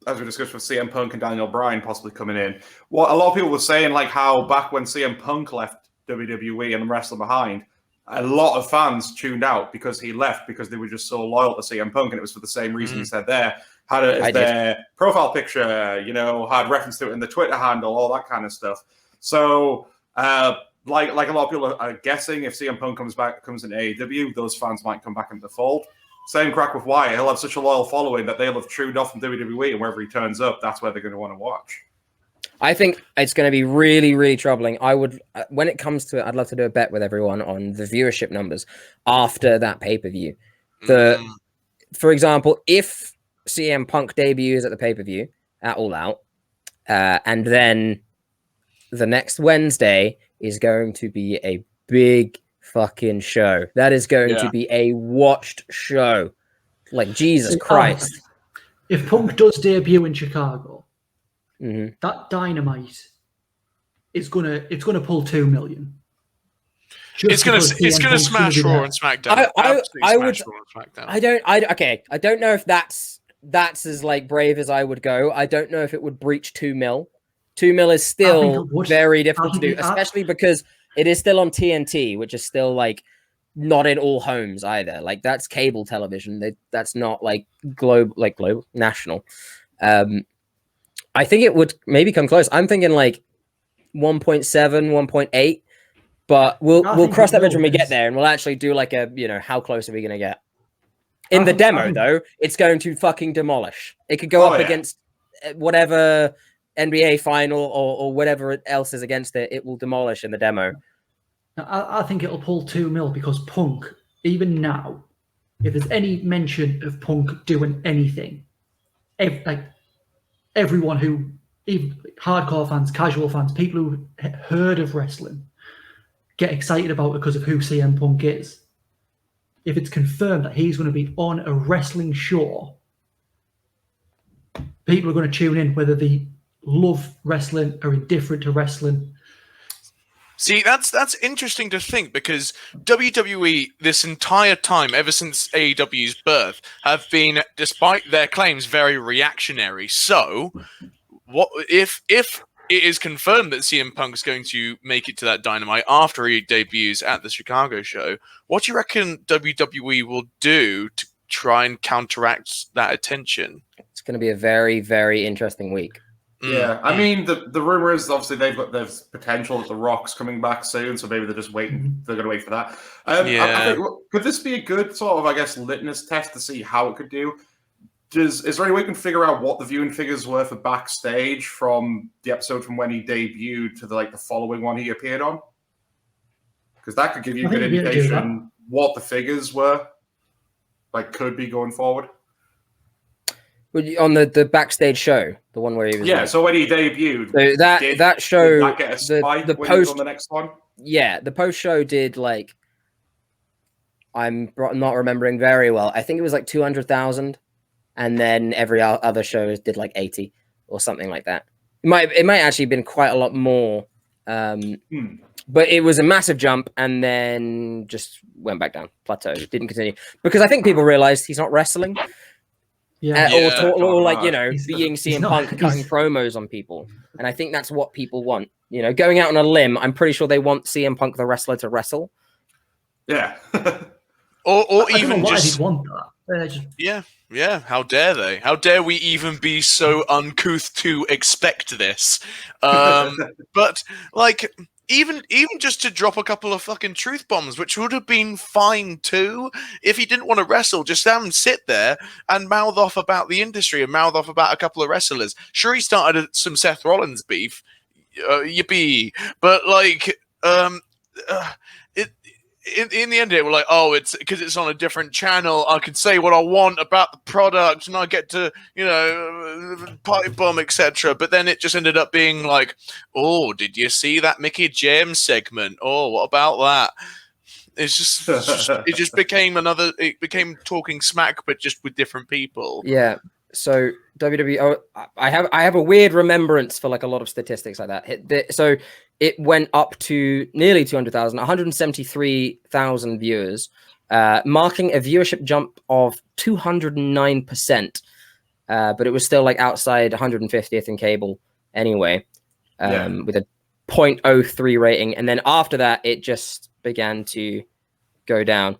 [SPEAKER 3] as we discussed with CM Punk and Daniel Bryan possibly coming in, what a lot of people were saying, like how back when CM Punk left WWE and wrestling behind, a lot of fans tuned out because he left because they were just so loyal to CM Punk, and it was for the same reason you said there. Had it as their profile picture, had reference to it in the Twitter handle, all that kind of stuff. So, like a lot of people are guessing, if CM Punk comes in AEW, those fans might come back into the fold. Same crack with Wyatt. He'll have such a loyal following that they'll have tuned off from WWE, and wherever he turns up, that's where they're going to want to watch.
[SPEAKER 2] I think it's going to be really, really troubling. I would, when it comes to it, I'd love to do a bet with everyone on the viewership numbers after that pay-per-view. For example, if CM Punk debuts at the pay-per-view at All Out, and then the next Wednesday is going to be a big fucking show. That is going to be a watched show. Like, Jesus Christ.
[SPEAKER 5] If Punk does debut in Chicago, that Dynamite is gonna pull 2 million.
[SPEAKER 4] It's gonna smash Raw and SmackDown.
[SPEAKER 2] I don't know if that's as like brave as I would go. I don't know if it would breach 2 mil. 2 mil is still very difficult to do, especially because it is still on TNT, which is still like not in all homes either. Like, that's cable television. That's not like global, national. I think it would maybe come close. I'm thinking like 1.7, 1.8, but we'll cross that bridge when we get there, and we'll actually do like a, how close are we going to get? In the demo, though, it's going to fucking demolish. It could go up against whatever NBA final or whatever else is against it. It will demolish in the demo.
[SPEAKER 5] I think it'll pull 2 mil because Punk, even now, if there's any mention of Punk doing anything, everyone who, even hardcore fans, casual fans, people who heard of wrestling, get excited about it because of who CM Punk is. If it's confirmed that he's going to be on a wrestling show, people are going to tune in, whether they love wrestling or indifferent to wrestling.
[SPEAKER 4] See, that's interesting to think, because WWE this entire time, ever since AEW's birth, have been, despite their claims, very reactionary. So, what if it is confirmed that CM Punk's going to make it to that Dynamite after he debuts at the Chicago show. What do you reckon WWE will do to try and counteract that attention?
[SPEAKER 2] It's going to be a very, very interesting week.
[SPEAKER 3] Yeah, I mean, the rumor is obviously there's potential that The Rock's coming back soon, so maybe they're just waiting. They're going to wait for that. I think, could this be a good sort of, I guess, litmus test to see how it could do? Is there any way we can figure out what the viewing figures were for backstage from the episode from when he debuted to the following one he appeared on? Because that could give you a good indication what the figures were, could be going forward.
[SPEAKER 2] On the backstage show, the one where he was
[SPEAKER 3] so when he debuted,
[SPEAKER 2] so that show,
[SPEAKER 3] did that get a spike
[SPEAKER 2] the
[SPEAKER 3] when
[SPEAKER 2] post
[SPEAKER 3] he was on the next one?
[SPEAKER 2] Yeah, the post show did I'm not remembering very well. I think it was 200,000, and then every other show did 80 or something like that. It might actually have been quite a lot more, but it was a massive jump, and then just went back down, plateaued, didn't continue because I think people realized he's not wrestling. Or being CM Punk cutting promos on people. And I think that's what people want. Going out on a limb, I'm pretty sure they want CM Punk, the wrestler, to wrestle.
[SPEAKER 3] Yeah.
[SPEAKER 4] or even
[SPEAKER 5] just want that.
[SPEAKER 4] Yeah. How dare they? How dare we even be so uncouth to expect this? But even just to drop a couple of fucking truth bombs, which would have been fine too, if he didn't want to wrestle, just have him sit there and mouth off about the industry and mouth off about a couple of wrestlers. Sure, he started some Seth Rollins beef, yippee, but in the end, it were it's because it's on a different channel. I can say what I want about the product, and I get to, pipe bomb, etc. But then it just ended up being oh, did you see that Mickey James segment? Oh, what about that? It just became it became talking smack, but just with different people.
[SPEAKER 2] Yeah. So WWE, I have a weird remembrance for a lot of statistics like that. So it went up to nearly 200,000, 173,000 viewers, marking a viewership jump of 209%. But it was still outside 150th in cable anyway, with a 0.03 rating. And then after that, it just began to go down.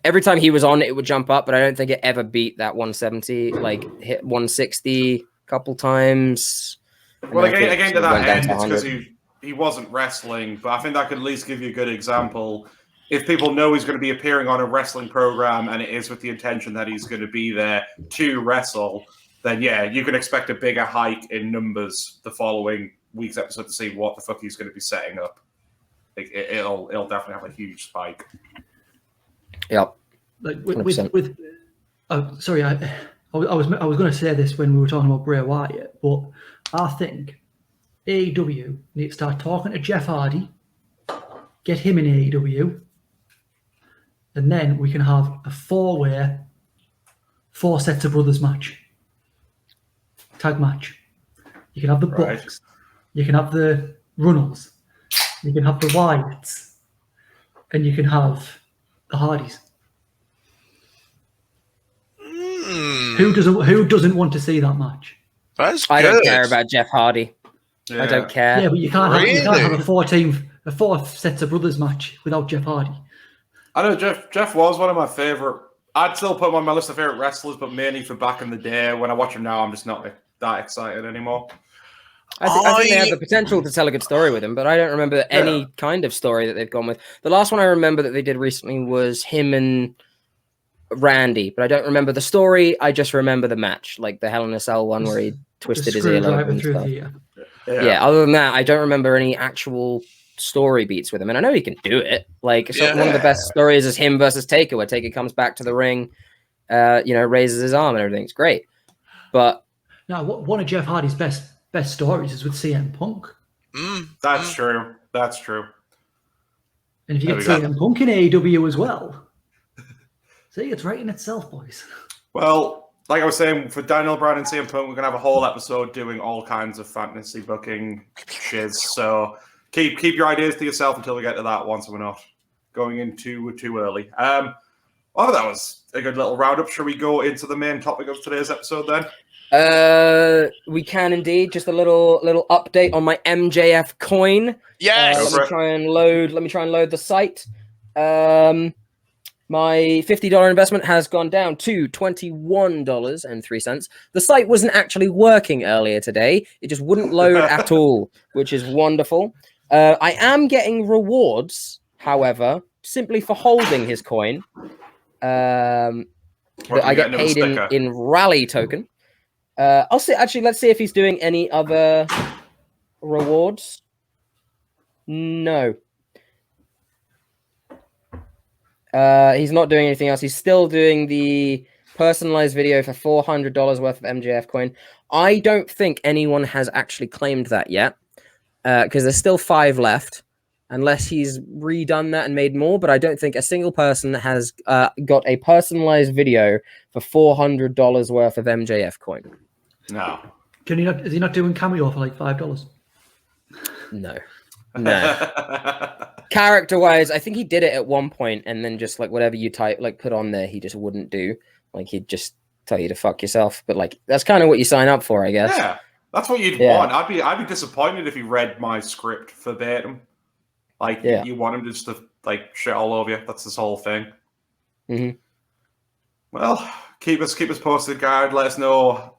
[SPEAKER 2] Every time he was on, it would jump up, but I don't think it ever beat that 170. Hit 160 a couple times.
[SPEAKER 3] Well, again to that end, it's because he wasn't wrestling, but I think that could at least give you a good example. If people know he's going to be appearing on a wrestling program and it is with the intention that he's going to be there to wrestle, then you can expect a bigger hike in numbers the following week's episode to see what the fuck he's going to be setting up. It'll definitely have a huge spike.
[SPEAKER 2] Yep.
[SPEAKER 5] Sorry, I was going to say this when we were talking about Bray Wyatt, but I think AEW need to start talking to Jeff Hardy, get him in AEW, and then we can have a 4-way, 4 sets of brothers match, tag match. You can have the Bucks, you can have the Runnels, you can have the Wyatts, and you can have the Hardys. Who doesn't want to see that match?
[SPEAKER 2] I don't care about Jeff Hardy. Yeah. I don't care.
[SPEAKER 5] Yeah, but you can't have a 4 sets of brothers match without Jeff Hardy.
[SPEAKER 3] I know Jeff was one of my favorite. I'd still put him on my list of favorite wrestlers, but mainly for back in the day. When I watch him now, I'm just not that excited anymore.
[SPEAKER 2] I think they have the potential to tell a good story with him, but I don't remember any kind of story that they've gone with. The last one I remember that they did recently was him and Randy, but I don't remember the story. I just remember the match, the Hell in a Cell one where he twisted his earlobe and stuff. Yeah, other than that, I don't remember any actual story beats with him, and I know he can do it. One of the best stories is him versus Taker, where Taker comes back to the ring, raises his arm and everything. It's great. But
[SPEAKER 5] now, one of Jeff Hardy's best stories is with CM Punk.
[SPEAKER 3] That's true. That's true.
[SPEAKER 5] And if you get CM Punk in AEW as well, see, it's right in itself, boys.
[SPEAKER 3] Well, like I was saying, for Daniel Bryan and CM Punk, we're gonna have a whole episode doing all kinds of fantasy booking shiz. So keep your ideas to yourself until we get to that one, so we're not going in too early. That was a good little roundup. Shall we go into the main topic of today's episode then?
[SPEAKER 2] We can indeed. Just a little update on my MJF coin.
[SPEAKER 4] Yes.
[SPEAKER 2] Let me try and load the site. My $50 investment has gone down to $21.03. The site wasn't actually working earlier today. It just wouldn't load at all, which is wonderful. I am getting rewards, however, simply for holding his coin. I get paid in rally token. I'll see. Actually, let's see if he's doing any other rewards. No. He's not doing anything else. He's still doing the personalized video for $400 worth of MJF coin. I don't think anyone has actually claimed that yet, because there's still 5 left, unless he's redone that and made more. But I don't think a single person has got a personalized video for $400 worth of MJF coin.
[SPEAKER 3] No.
[SPEAKER 5] Is he not doing cameo for like $5?
[SPEAKER 2] No. Character wise, I think he did it at one point, and then just like whatever you type, like put on there, he just wouldn't do. Like he'd just tell you to fuck yourself. But like that's kind of what you sign up for, I guess.
[SPEAKER 3] Yeah, that's what you'd want. I'd be disappointed if he read my script verbatim. Like you want him just to like shit all over you. That's this whole thing.
[SPEAKER 2] Mm-hmm.
[SPEAKER 3] Well, keep us posted, guard. Let us know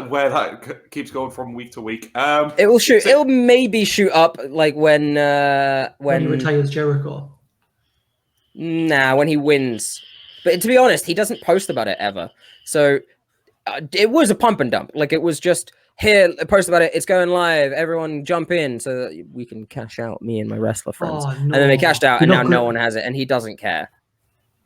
[SPEAKER 3] where that keeps going from week to week.
[SPEAKER 2] It will shoot. It'll maybe shoot up like when
[SPEAKER 5] he retires Jericho.
[SPEAKER 2] Nah, when he wins. But to be honest, he doesn't post about it ever. So it was a pump and dump. Like it was just here, post about it. It's going live. Everyone jump in so that we can cash out. Me and my wrestler friends, and then they cashed out, and now no one has it, and he doesn't care.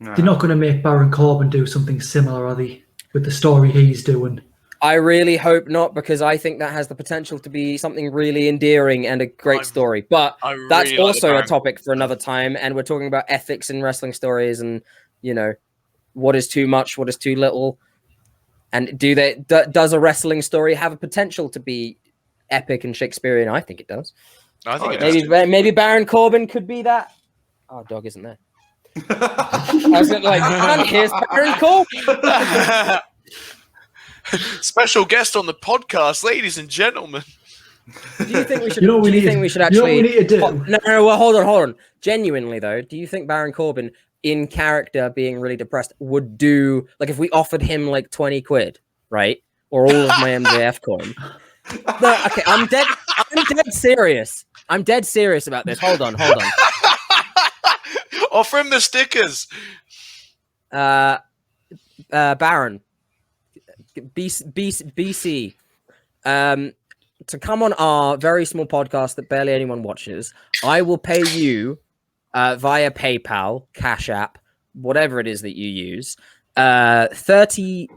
[SPEAKER 3] No.
[SPEAKER 5] They're not going to make Baron Corbin do something similar, are they? With the story he's doing.
[SPEAKER 2] I really hope not, because I think that has the potential to be something really endearing and a great story. But that's really also a topic for another time. And we're talking about ethics in wrestling stories, and what is too much, what is too little, and does a wrestling story have a potential to be epic and Shakespearean? I think it does.
[SPEAKER 4] I think
[SPEAKER 2] maybe Baron Corbin could be that. Oh, dog isn't there. I was like, man, here's Baron Corbin.
[SPEAKER 4] Special guest on the podcast, ladies and gentlemen.
[SPEAKER 2] Do you think we should? We should actually?
[SPEAKER 5] You know what we need to do?
[SPEAKER 2] No. Well, hold on. Genuinely though, do you think Baron Corbin, in character, being really depressed, would do like if we offered him like 20 quid, right, or all of my MJF coin? No, okay, I'm dead serious. I'm dead serious about this. Hold on.
[SPEAKER 4] Offer him the stickers.
[SPEAKER 2] Baron. BC. To come on our very small podcast that barely anyone watches, I will pay you via PayPal, Cash App, whatever it is that you use, 30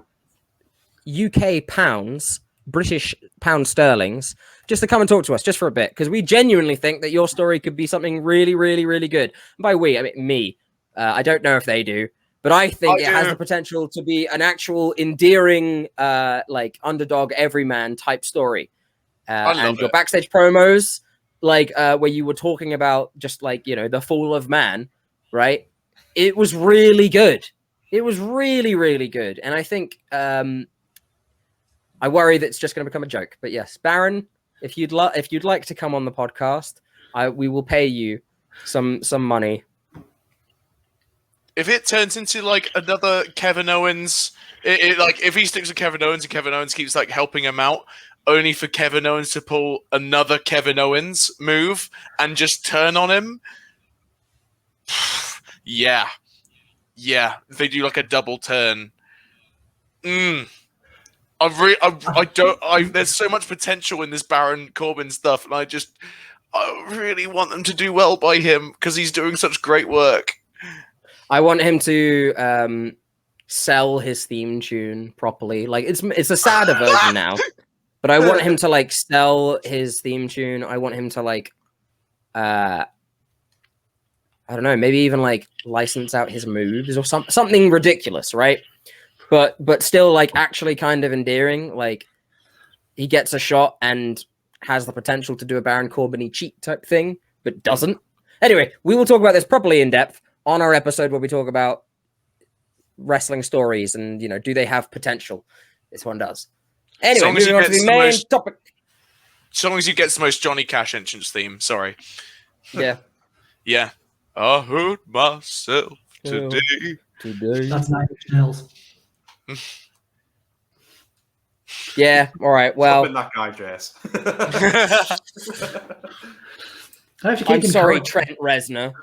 [SPEAKER 2] UK pounds, British pound sterlings, just to come and talk to us just for a bit, because we genuinely think that your story could be something really, really, really good. And by we, I mean me. I don't know if they do, but I think it has the potential to be an actual endearing, like underdog everyman type story. And your backstage promos, like where you were talking about just like, the fall of man, right? It was really good. It was really, really good. And I think I worry that it's just going to become a joke. But yes, Baron, if you'd like to come on the podcast, we will pay you some money.
[SPEAKER 4] If it turns into like another Kevin Owens, like if he sticks with Kevin Owens and Kevin Owens keeps like helping him out, only for Kevin Owens to pull another Kevin Owens move and just turn on him. Yeah. If they do like a double turn. There's so much potential in this Baron Corbin stuff, and I really want them to do well by him because he's doing such great work.
[SPEAKER 2] I want him to sell his theme tune properly. Like it's a sadder version now, but I want him to like sell his theme tune. I want him to like, I don't know, maybe even like license out his moves or something ridiculous, right? But still like actually kind of endearing. Like he gets a shot and has the potential to do a Baron Corbin-y cheat type thing, but doesn't. Anyway, we will talk about this properly in depth on our episode where we talk about wrestling stories and, do they have potential? This one does. Anyway,
[SPEAKER 4] long as
[SPEAKER 2] moving
[SPEAKER 4] he
[SPEAKER 2] on to
[SPEAKER 4] gets
[SPEAKER 2] the
[SPEAKER 4] the
[SPEAKER 2] main
[SPEAKER 4] most-
[SPEAKER 2] topic.
[SPEAKER 4] So long as he gets the most Johnny Cash entrance theme. Sorry.
[SPEAKER 2] Yeah.
[SPEAKER 4] Yeah. I hurt myself today.
[SPEAKER 5] That's 9 Inch Nails.
[SPEAKER 2] Yeah. All right.
[SPEAKER 3] Stop
[SPEAKER 2] Well,
[SPEAKER 3] being that guy, Jace.
[SPEAKER 5] I have to keep
[SPEAKER 2] I'm
[SPEAKER 5] in
[SPEAKER 2] sorry,
[SPEAKER 5] character.
[SPEAKER 2] Trent Reznor.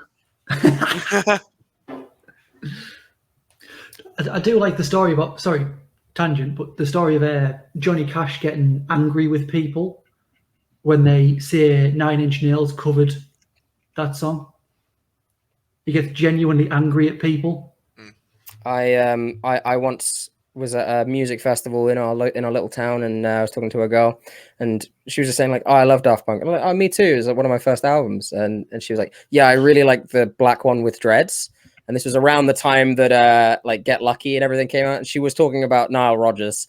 [SPEAKER 5] I do like the story about, sorry, tangent, but the story of Johnny Cash getting angry with people when they say 9 Inch Nails covered that song. He gets genuinely angry at people.
[SPEAKER 2] I once was at a music festival in our little town, and I was talking to a girl, and she was just saying like, "Oh, I love Daft Punk." I'm like, "Oh, me too." It was like one of my first albums, and she was like, "Yeah, I really like the black one with dreads." And this was around the time that like Get Lucky and everything came out, and she was talking about Nile Rodgers.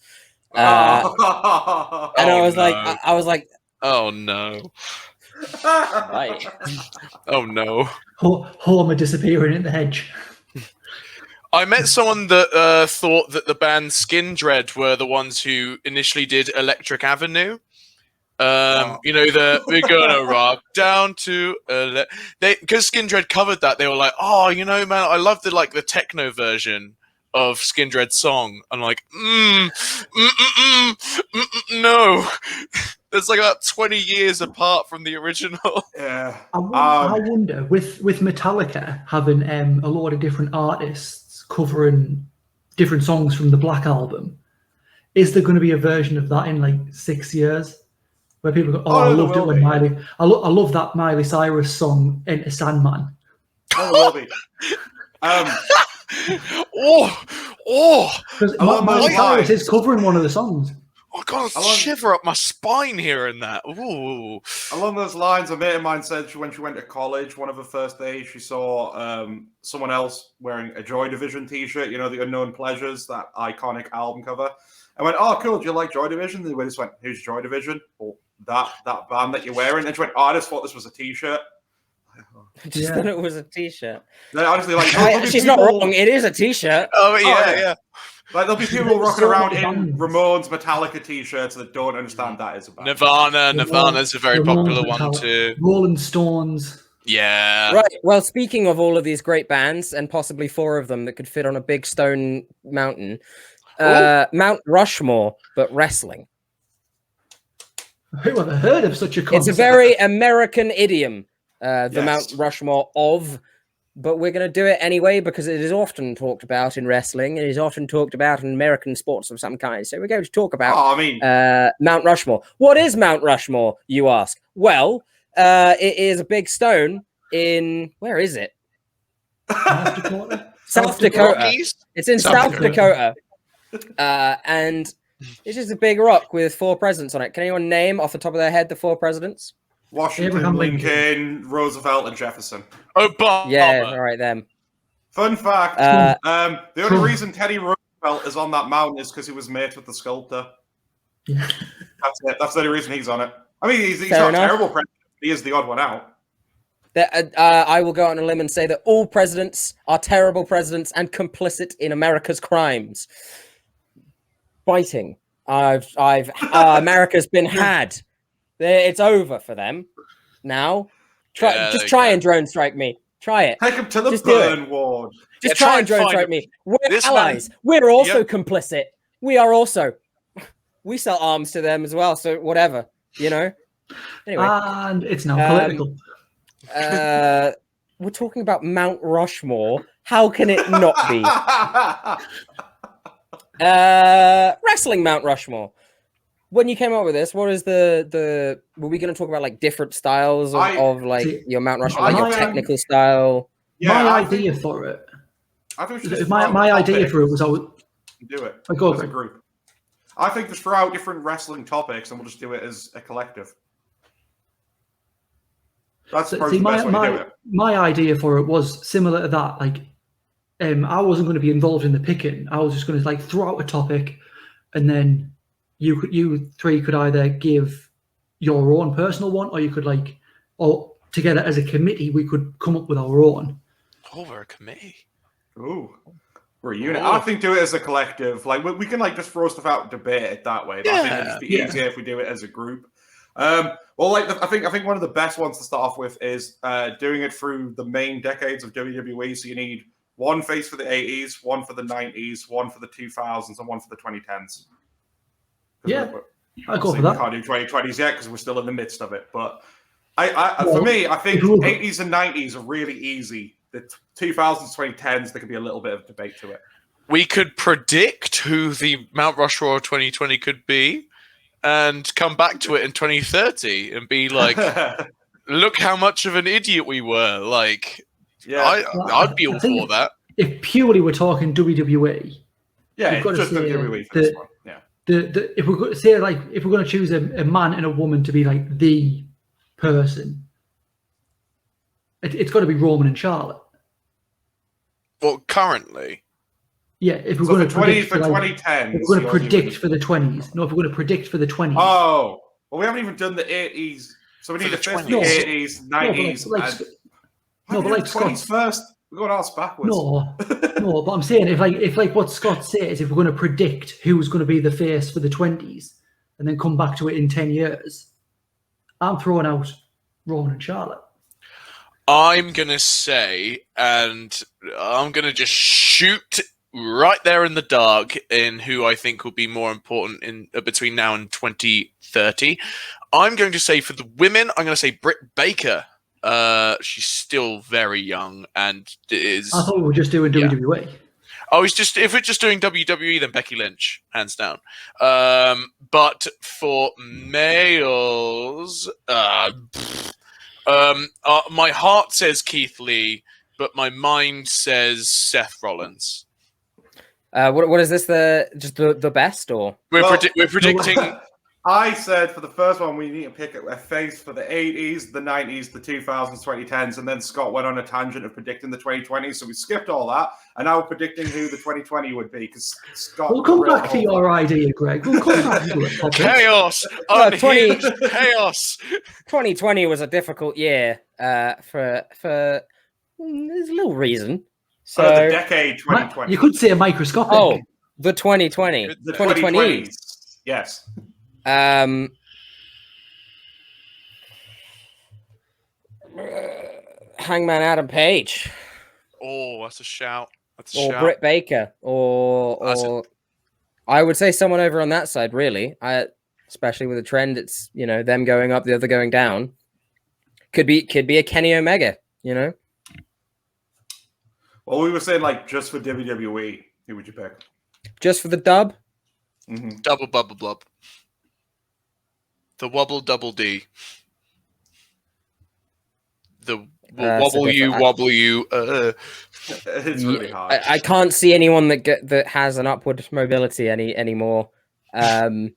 [SPEAKER 2] And I was like,
[SPEAKER 4] oh no.
[SPEAKER 2] right.
[SPEAKER 4] Oh no.
[SPEAKER 5] Homer disappearing in the hedge.
[SPEAKER 4] I met someone that thought that the band Skin Dread were the ones who initially did Electric Avenue. You know, we're gonna rock down to because Skin Dread covered that. They were like, "Oh, you know, man, I love the techno version of Skin Dread's song." I'm like, no. It's like about 20 years apart from the original.
[SPEAKER 3] Yeah.
[SPEAKER 5] I wonder, with Metallica having a lot of different artists covering different songs from the Black Album, is there going to be a version of that in like 6 years? Where people go, I loved it when Miley. I love that Miley Cyrus song, Enter Sandman.
[SPEAKER 3] Oh, there will be.
[SPEAKER 5] Because Miley Cyrus is covering one of the songs.
[SPEAKER 4] I got a shiver up my spine hearing that. Ooh.
[SPEAKER 3] Along those lines, a mate of mine said when she went to college, one of her first days, she saw someone else wearing a Joy Division t-shirt, you know, the Unknown Pleasures, that iconic album cover. I went, "Oh, cool, do you like Joy Division?" And they just went, "Who's Joy Division?" "Oh, that band that you're wearing." And she went, "Oh, I just thought this was a t-shirt."
[SPEAKER 2] I just thought it was a t-shirt.
[SPEAKER 3] No, honestly, like
[SPEAKER 2] she's not wrong. It is a t-shirt.
[SPEAKER 4] Oh yeah.
[SPEAKER 3] Like there'll be people rocking around in Ramones, Metallica t-shirts that don't understand that is a band.
[SPEAKER 4] Nirvana's a very popular one too.
[SPEAKER 5] Rolling Stones.
[SPEAKER 4] Yeah.
[SPEAKER 2] Right. Well, speaking of all of these great bands, and possibly 4 of them that could fit on a big stone mountain, Mount Rushmore, but wrestling.
[SPEAKER 5] Who ever heard of such a concept?
[SPEAKER 2] It's a very American idiom, the
[SPEAKER 3] Yes.
[SPEAKER 2] Mount Rushmore of, but we're going to do it anyway because it is often talked about in wrestling. It is often talked about in American sports of some kind. So we're going to talk about Mount Rushmore. What is Mount Rushmore, you ask? Well, it is a big stone in, where is it? South Dakota. It's in South Dakota. And it's just a big rock with 4 presidents on it. Can anyone name off the top of their head the 4 presidents?
[SPEAKER 3] Washington,
[SPEAKER 5] Abraham
[SPEAKER 3] Lincoln, Roosevelt, and Jefferson.
[SPEAKER 4] Obama.
[SPEAKER 2] Yeah, all right, them.
[SPEAKER 3] Fun fact, the only reason Teddy Roosevelt is on that mountain is because he was mates with the sculptor.
[SPEAKER 5] Yeah.
[SPEAKER 3] That's it. That's the only reason he's on it. I mean, he's
[SPEAKER 2] Fair
[SPEAKER 3] not
[SPEAKER 2] enough.
[SPEAKER 3] a terrible president. He is the odd one out.
[SPEAKER 2] I will go on a limb and say that all presidents are terrible presidents and complicit in America's crimes. Biting. America's been had. It's over for them now. Try and drone strike me. Try it.
[SPEAKER 3] Take him to the
[SPEAKER 2] Just
[SPEAKER 3] burn ward.
[SPEAKER 2] Just try and drone strike me. We're allies. We're also complicit. We are also. We sell arms to them as well. So whatever, you know. Anyway,
[SPEAKER 5] And it's now political.
[SPEAKER 2] we're talking about Mount Rushmore. How can it not be? Wrestling Mount Rushmore. When you came up with this, what is the were we going to talk about like different styles of like your Mount Rushmore, like your technical style?
[SPEAKER 5] My idea for it.
[SPEAKER 3] I think we should just
[SPEAKER 5] My idea for it was I would
[SPEAKER 3] do it
[SPEAKER 5] go
[SPEAKER 3] as a group. I think just throw out different wrestling topics and we'll just do it as a collective. That's probably the best way to do it.
[SPEAKER 5] My idea for it was similar to that. Like, I wasn't going to be involved in the picking. I was just going to like throw out a topic, and then you 3 could either give your own personal one, or you could like, or together as a committee we could come up with our own.
[SPEAKER 4] Oh, we're a committee.
[SPEAKER 3] Ooh. We're a unit.
[SPEAKER 4] Oh.
[SPEAKER 3] I think do it as a collective. Like we can like just throw stuff out and debate it that way. But I think it'd just be easier if we do it as a group. Well, like I think one of the best ones to start off with is doing it through the main decades of WWE. So you need one face for the 80s, one for the 90s, one for the 2000s, and one for the 2010s.
[SPEAKER 5] Yeah, I go for that.
[SPEAKER 3] We can't do 2020s yet because we're still in the midst of it. But for me, I think 80s and 90s are really easy. The 2000s, 2010s, there could be a little bit of debate to it.
[SPEAKER 4] We could predict who the Mount Rushmore 2020 could be and come back to it in 2030 and be like, look how much of an idiot we were. Like, yeah, I'd be all for that.
[SPEAKER 5] If purely we're talking WWE,
[SPEAKER 3] yeah, it's just WWE for this one. Yeah.
[SPEAKER 5] If we're going to say, like, if we're going to choose a man and a woman to be like the person, it's got to be Roman and Charlotte.
[SPEAKER 4] Well, currently,
[SPEAKER 5] yeah. If we're going to predict
[SPEAKER 3] for 2010,
[SPEAKER 5] if we're going to predict for the 20s. No, if we're going to predict for the 20s.
[SPEAKER 3] Oh, well, we haven't even done the 80s, so we need the 50s, 80s, 90s.
[SPEAKER 5] But like Scott
[SPEAKER 3] 20s first. We're going ass backwards.
[SPEAKER 5] No, but I'm saying if what Scott says, if we're going to predict who's going to be the face for the 20s, and then come back to it in 10 years, I'm throwing out Roman and Charlotte.
[SPEAKER 4] I'm going to say, and I'm going to just shoot right there in the dark in who I think will be more important in between now and 2030. I'm going to say for the women, I'm going to say Britt Baker. She's still very young and is.
[SPEAKER 5] I thought we were just doing WWE.
[SPEAKER 4] Oh, if we're just doing WWE, then Becky Lynch, hands down. But for males, my heart says Keith Lee, but my mind says Seth Rollins.
[SPEAKER 2] What is this? The best or
[SPEAKER 4] we're predicting.
[SPEAKER 3] I said for the first one we need to pick a face for the 80s, the 90s, the 2000s, 2010s, and then Scott went on a tangent of predicting the 2020s, so we skipped all that, and now we're predicting who the 2020 would be because Scott.
[SPEAKER 5] We'll come back to your idea, Greg. We'll come back to it.
[SPEAKER 4] Chaos, chaos.
[SPEAKER 2] 2020 was a difficult year for there's a little reason. So
[SPEAKER 3] the decade 2020.
[SPEAKER 5] You could say a microscopic.
[SPEAKER 2] Oh, the 2020,
[SPEAKER 3] the
[SPEAKER 2] 2020s.
[SPEAKER 3] Yes.
[SPEAKER 2] Hangman Adam Page.
[SPEAKER 4] Oh, that's a shout.
[SPEAKER 2] Or Britt Baker. Or I would say someone over on that side, really. Especially with the trend, it's them going up, the other going down. Could be a Kenny Omega,
[SPEAKER 3] Well, we were saying like just for WWE, who would you pick?
[SPEAKER 2] Just for the dub?
[SPEAKER 3] Mm-hmm.
[SPEAKER 4] Double bubble blub. The wobble double D. The wobble you.
[SPEAKER 3] It's really hard.
[SPEAKER 2] I can't see anyone that has an upward mobility anymore.
[SPEAKER 4] Wrestling,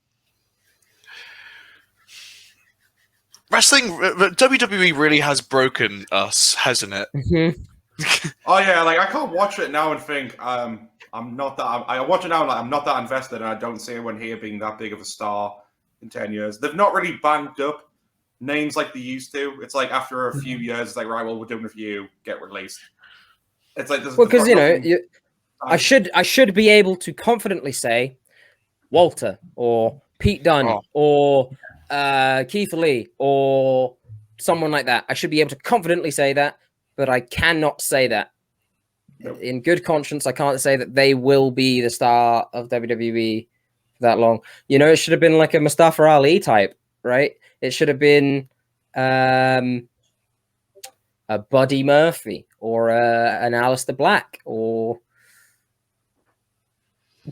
[SPEAKER 4] WWE really has broken us, hasn't it?
[SPEAKER 2] Mm-hmm.
[SPEAKER 3] Oh yeah, like I can't watch it now and think I watch it now and like, I'm not that invested, and I don't see anyone here being that big of a star in 10 years. They've not really banked up names like they used to. It's like after a few years, it's like, right, well, we're doing it for you, get released. It's like
[SPEAKER 2] because I should be able to confidently say Walter or Pete Dunne or Keith Lee or someone like that. I should be able to confidently say that, but I cannot say that. Nope. In good conscience, I can't say that they will be the star of WWE for that long. It should have been like a Mustafa Ali type, right? It should have been a Buddy Murphy or an Aleister Black or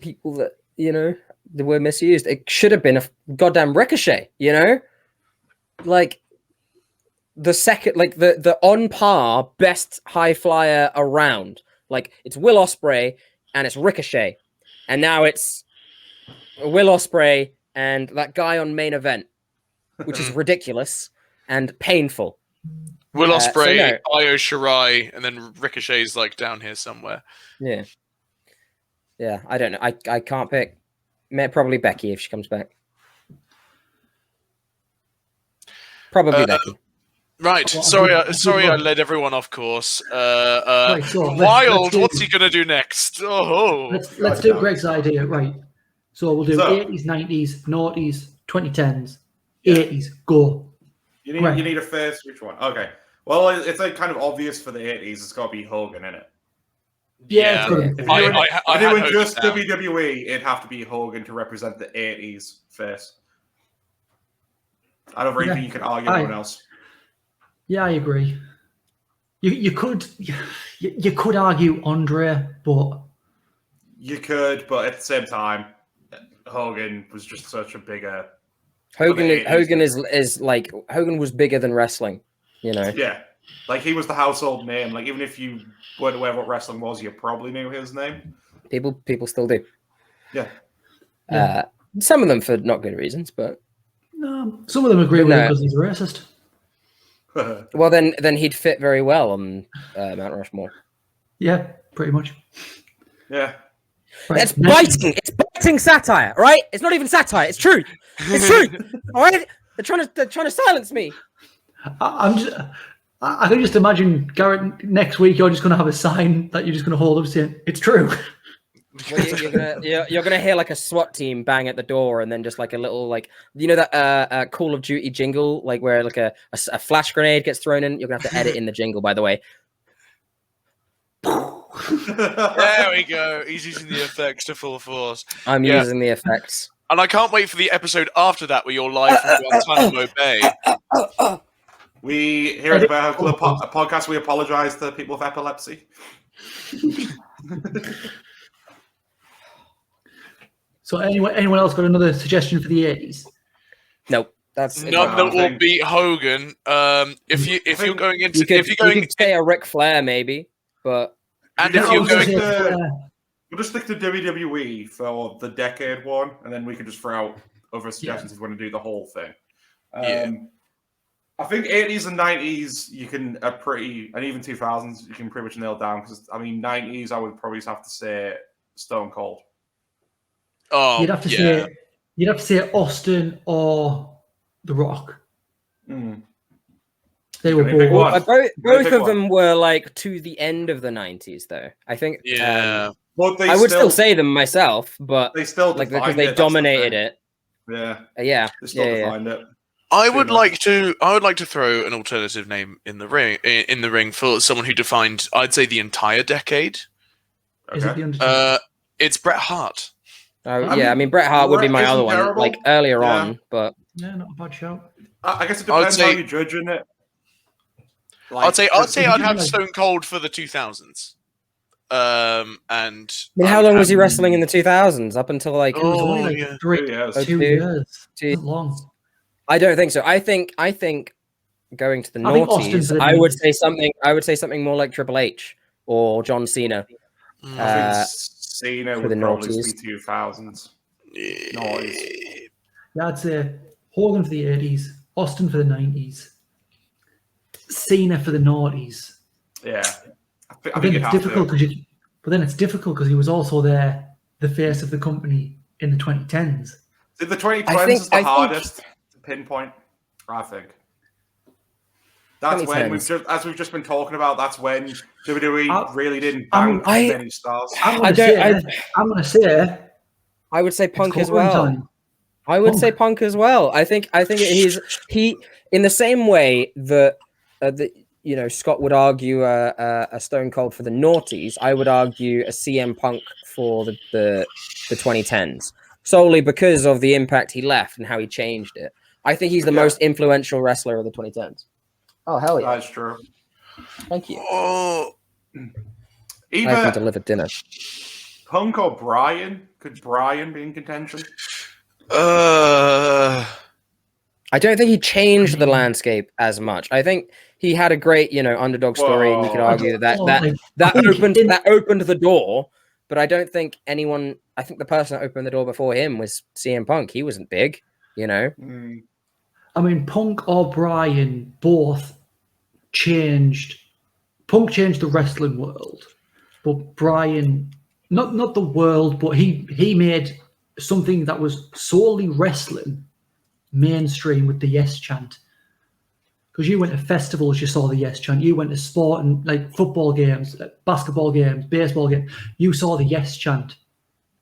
[SPEAKER 2] people that, that were misused. It should have been a goddamn Ricochet, like the second, like the on par best high flyer around. Like it's Will Ospreay and it's Ricochet, and now it's Will Ospreay and that guy on Main Event, which is ridiculous and painful.
[SPEAKER 4] Will Ospreay, Io Shirai, and then Ricochet's like down here somewhere.
[SPEAKER 2] Yeah, I don't know. I can't pick. Probably Becky if she comes back. Probably Becky.
[SPEAKER 4] Right.
[SPEAKER 5] Well,
[SPEAKER 4] Sorry,
[SPEAKER 5] I
[SPEAKER 4] sorry, I
[SPEAKER 5] did-
[SPEAKER 4] led everyone off course.
[SPEAKER 5] Right, so
[SPEAKER 4] Wild.
[SPEAKER 5] let's
[SPEAKER 4] What's he gonna do next? Oh,
[SPEAKER 5] let's do Greg's idea, right? So we'll do
[SPEAKER 3] So-
[SPEAKER 5] 80s, 90s, noughties, 2010s,
[SPEAKER 3] Yeah.
[SPEAKER 5] 80s. Go.
[SPEAKER 3] You
[SPEAKER 5] Greg.
[SPEAKER 3] need a first. Which one? Okay. Well, it's like kind of obvious for the 80s. It's got to be Hogan, isn't it?
[SPEAKER 5] Yeah, it's gotta be
[SPEAKER 3] If
[SPEAKER 5] Hogan.
[SPEAKER 3] you're doing,
[SPEAKER 4] I
[SPEAKER 3] if you're
[SPEAKER 4] had
[SPEAKER 3] doing just
[SPEAKER 4] Hogan down.
[SPEAKER 3] WWE, it'd have to be Hogan to represent the 80s first. I don't really
[SPEAKER 5] Yeah.
[SPEAKER 3] think you can argue anyone else.
[SPEAKER 5] Yeah, I agree. You could argue Andre, but
[SPEAKER 3] You could, but at the same time, Hogan was just such a bigger.
[SPEAKER 2] Hogan
[SPEAKER 3] the 80s.
[SPEAKER 2] is like Hogan was bigger than wrestling, you know.
[SPEAKER 3] Yeah. Like, he was the household name. Like, even if you weren't aware what wrestling was, you probably knew his name.
[SPEAKER 2] People still do.
[SPEAKER 3] Yeah.
[SPEAKER 2] Some of them for not good reasons, but
[SPEAKER 5] some of them agree with him
[SPEAKER 2] No.
[SPEAKER 5] because he's a racist.
[SPEAKER 2] well, then he'd fit very well on Mount Rushmore.
[SPEAKER 5] Yeah, pretty much.
[SPEAKER 3] Yeah.
[SPEAKER 5] Right,
[SPEAKER 2] It's
[SPEAKER 5] next-
[SPEAKER 2] biting. It's biting satire, all right? It's not even satire. It's truth. It's truth. All right? They're trying to silence me.
[SPEAKER 5] I can just imagine Garrett next week. You're just going to have a sign that you're just going to hold up saying it's true.
[SPEAKER 2] Well, you're gonna hear like a SWAT team bang at the door, and then just like a little like that Call of Duty jingle, like where like a flash grenade gets thrown in. You're gonna have to edit in the jingle, by the way.
[SPEAKER 4] There we go. He's using the effects to full force.
[SPEAKER 2] I'm
[SPEAKER 4] Yeah.
[SPEAKER 2] using the effects.
[SPEAKER 4] And I can't wait for the episode after that where you're live from Guantanamo Bay.
[SPEAKER 3] We here at the Bearhug Club podcast, we apologise to people with epilepsy.
[SPEAKER 5] So anyone else got another suggestion for the 80s?
[SPEAKER 2] Nope. That's
[SPEAKER 4] None that will beat Hogan. If you're going into
[SPEAKER 2] you could say a Ric Flair maybe, but
[SPEAKER 4] and
[SPEAKER 3] Yeah,
[SPEAKER 4] if
[SPEAKER 3] I
[SPEAKER 4] you're
[SPEAKER 3] was
[SPEAKER 4] going
[SPEAKER 3] gonna we'll just stick to WWE for the decade one, and then we can just throw out other suggestions if you want to do the whole thing. I think 80s and 90s you can and even 2000s you can pretty much nail down, because I mean 90s I would probably have to say Stone Cold.
[SPEAKER 4] oh
[SPEAKER 5] You'd have to say Austin or The Rock. They were
[SPEAKER 3] Can we pick
[SPEAKER 5] both.
[SPEAKER 3] one?
[SPEAKER 2] both
[SPEAKER 3] pick
[SPEAKER 2] of
[SPEAKER 3] one.
[SPEAKER 2] them were like to the end of the 90s, though. I think.
[SPEAKER 4] yeah.
[SPEAKER 3] But they
[SPEAKER 2] I would still say them myself, but
[SPEAKER 3] they still
[SPEAKER 2] like
[SPEAKER 3] defined
[SPEAKER 2] because they
[SPEAKER 3] it, that's the
[SPEAKER 2] dominated
[SPEAKER 3] thing.
[SPEAKER 2] it.
[SPEAKER 3] Yeah,
[SPEAKER 2] Yeah.
[SPEAKER 3] they still
[SPEAKER 2] Yeah.
[SPEAKER 3] defined it.
[SPEAKER 4] I
[SPEAKER 3] Too
[SPEAKER 4] would
[SPEAKER 3] much.
[SPEAKER 4] like to throw an alternative name in the ring for someone who defined, I'd say, the entire decade.
[SPEAKER 5] Is it
[SPEAKER 3] Okay.
[SPEAKER 5] the Undertaker?
[SPEAKER 4] It's Bret Hart.
[SPEAKER 2] I mean, Bret Hart would be my
[SPEAKER 3] Bret
[SPEAKER 2] other
[SPEAKER 3] isn't
[SPEAKER 2] one,
[SPEAKER 3] terrible.
[SPEAKER 2] like earlier
[SPEAKER 3] Yeah.
[SPEAKER 2] on, but
[SPEAKER 5] Yeah, not a bad shout.
[SPEAKER 3] I guess it
[SPEAKER 4] I would
[SPEAKER 3] depends how
[SPEAKER 4] say-
[SPEAKER 3] you're judging it.
[SPEAKER 4] I'd say
[SPEAKER 5] if
[SPEAKER 4] I'd
[SPEAKER 5] you
[SPEAKER 4] have
[SPEAKER 5] like-
[SPEAKER 4] Stone Cold for the 2000s. And
[SPEAKER 2] I mean, how long was he
[SPEAKER 4] and-
[SPEAKER 2] wrestling in the 2000s? Up until like
[SPEAKER 5] It was only
[SPEAKER 4] Oh,
[SPEAKER 5] like
[SPEAKER 4] yeah.
[SPEAKER 3] 2 years.
[SPEAKER 5] 2
[SPEAKER 2] Two.
[SPEAKER 5] years.
[SPEAKER 2] Two.
[SPEAKER 5] Not long.
[SPEAKER 2] I don't think so. I think going to the
[SPEAKER 5] I think Austin
[SPEAKER 2] noughties,
[SPEAKER 5] for the
[SPEAKER 2] I would
[SPEAKER 5] 90s.
[SPEAKER 2] say something. I would say something more like Triple H or John Cena.
[SPEAKER 4] Mm,
[SPEAKER 3] I think Cena
[SPEAKER 2] for
[SPEAKER 3] would
[SPEAKER 2] the
[SPEAKER 3] probably
[SPEAKER 2] noughties.
[SPEAKER 3] be 2000s. Noise.
[SPEAKER 5] Yeah, I'd say Hogan for the 80s, Austin for the 90s, Cena for the noughties.
[SPEAKER 3] Yeah. I
[SPEAKER 5] But
[SPEAKER 3] think
[SPEAKER 5] then
[SPEAKER 3] you'd
[SPEAKER 5] it's
[SPEAKER 3] have
[SPEAKER 5] difficult
[SPEAKER 3] to.
[SPEAKER 5] because he was also the face of the company in the 2010s.
[SPEAKER 3] The 2020s
[SPEAKER 2] I think-
[SPEAKER 3] is the
[SPEAKER 2] I think-
[SPEAKER 3] hardest to pinpoint, I think. That's when
[SPEAKER 2] 2010s.
[SPEAKER 3] as we've just been talking about, that's when WWE really didn't
[SPEAKER 5] I mean,
[SPEAKER 3] bank many stars.
[SPEAKER 5] I'm
[SPEAKER 2] I
[SPEAKER 5] going
[SPEAKER 2] don't-
[SPEAKER 5] to say
[SPEAKER 2] I would say Punk as
[SPEAKER 5] Corbin
[SPEAKER 2] well.
[SPEAKER 5] time.
[SPEAKER 2] I would
[SPEAKER 5] Punk.
[SPEAKER 2] say Punk as well. I think he in the same way that Scott would argue a Stone Cold for the noughties. I would argue a CM Punk for the 2010s, solely because of the impact he left and how he changed it. I think he's the most influential wrestler of the 2010s. Oh hell yeah!
[SPEAKER 3] That's true.
[SPEAKER 2] Thank you.
[SPEAKER 4] Oh,
[SPEAKER 2] I can
[SPEAKER 3] Either
[SPEAKER 2] deliver dinner.
[SPEAKER 3] Punk or Bryan. Could Bryan be in contention?
[SPEAKER 2] I don't think he changed the landscape as much. I think he had a great, underdog story, and you could
[SPEAKER 3] Whoa.
[SPEAKER 2] argue that
[SPEAKER 5] I think
[SPEAKER 2] opened the door. But I don't think anyone. I think the person that opened the door before him was CM Punk. He wasn't big,
[SPEAKER 5] I mean, Punk or Bryan both changed. Punk changed the wrestling world, but Bryan, not the world, but he made something that was solely wrestling mainstream with the yes chant. Because you went to festivals, you saw the yes chant. You went to sport and like football games, basketball games, baseball games. You saw the yes chant.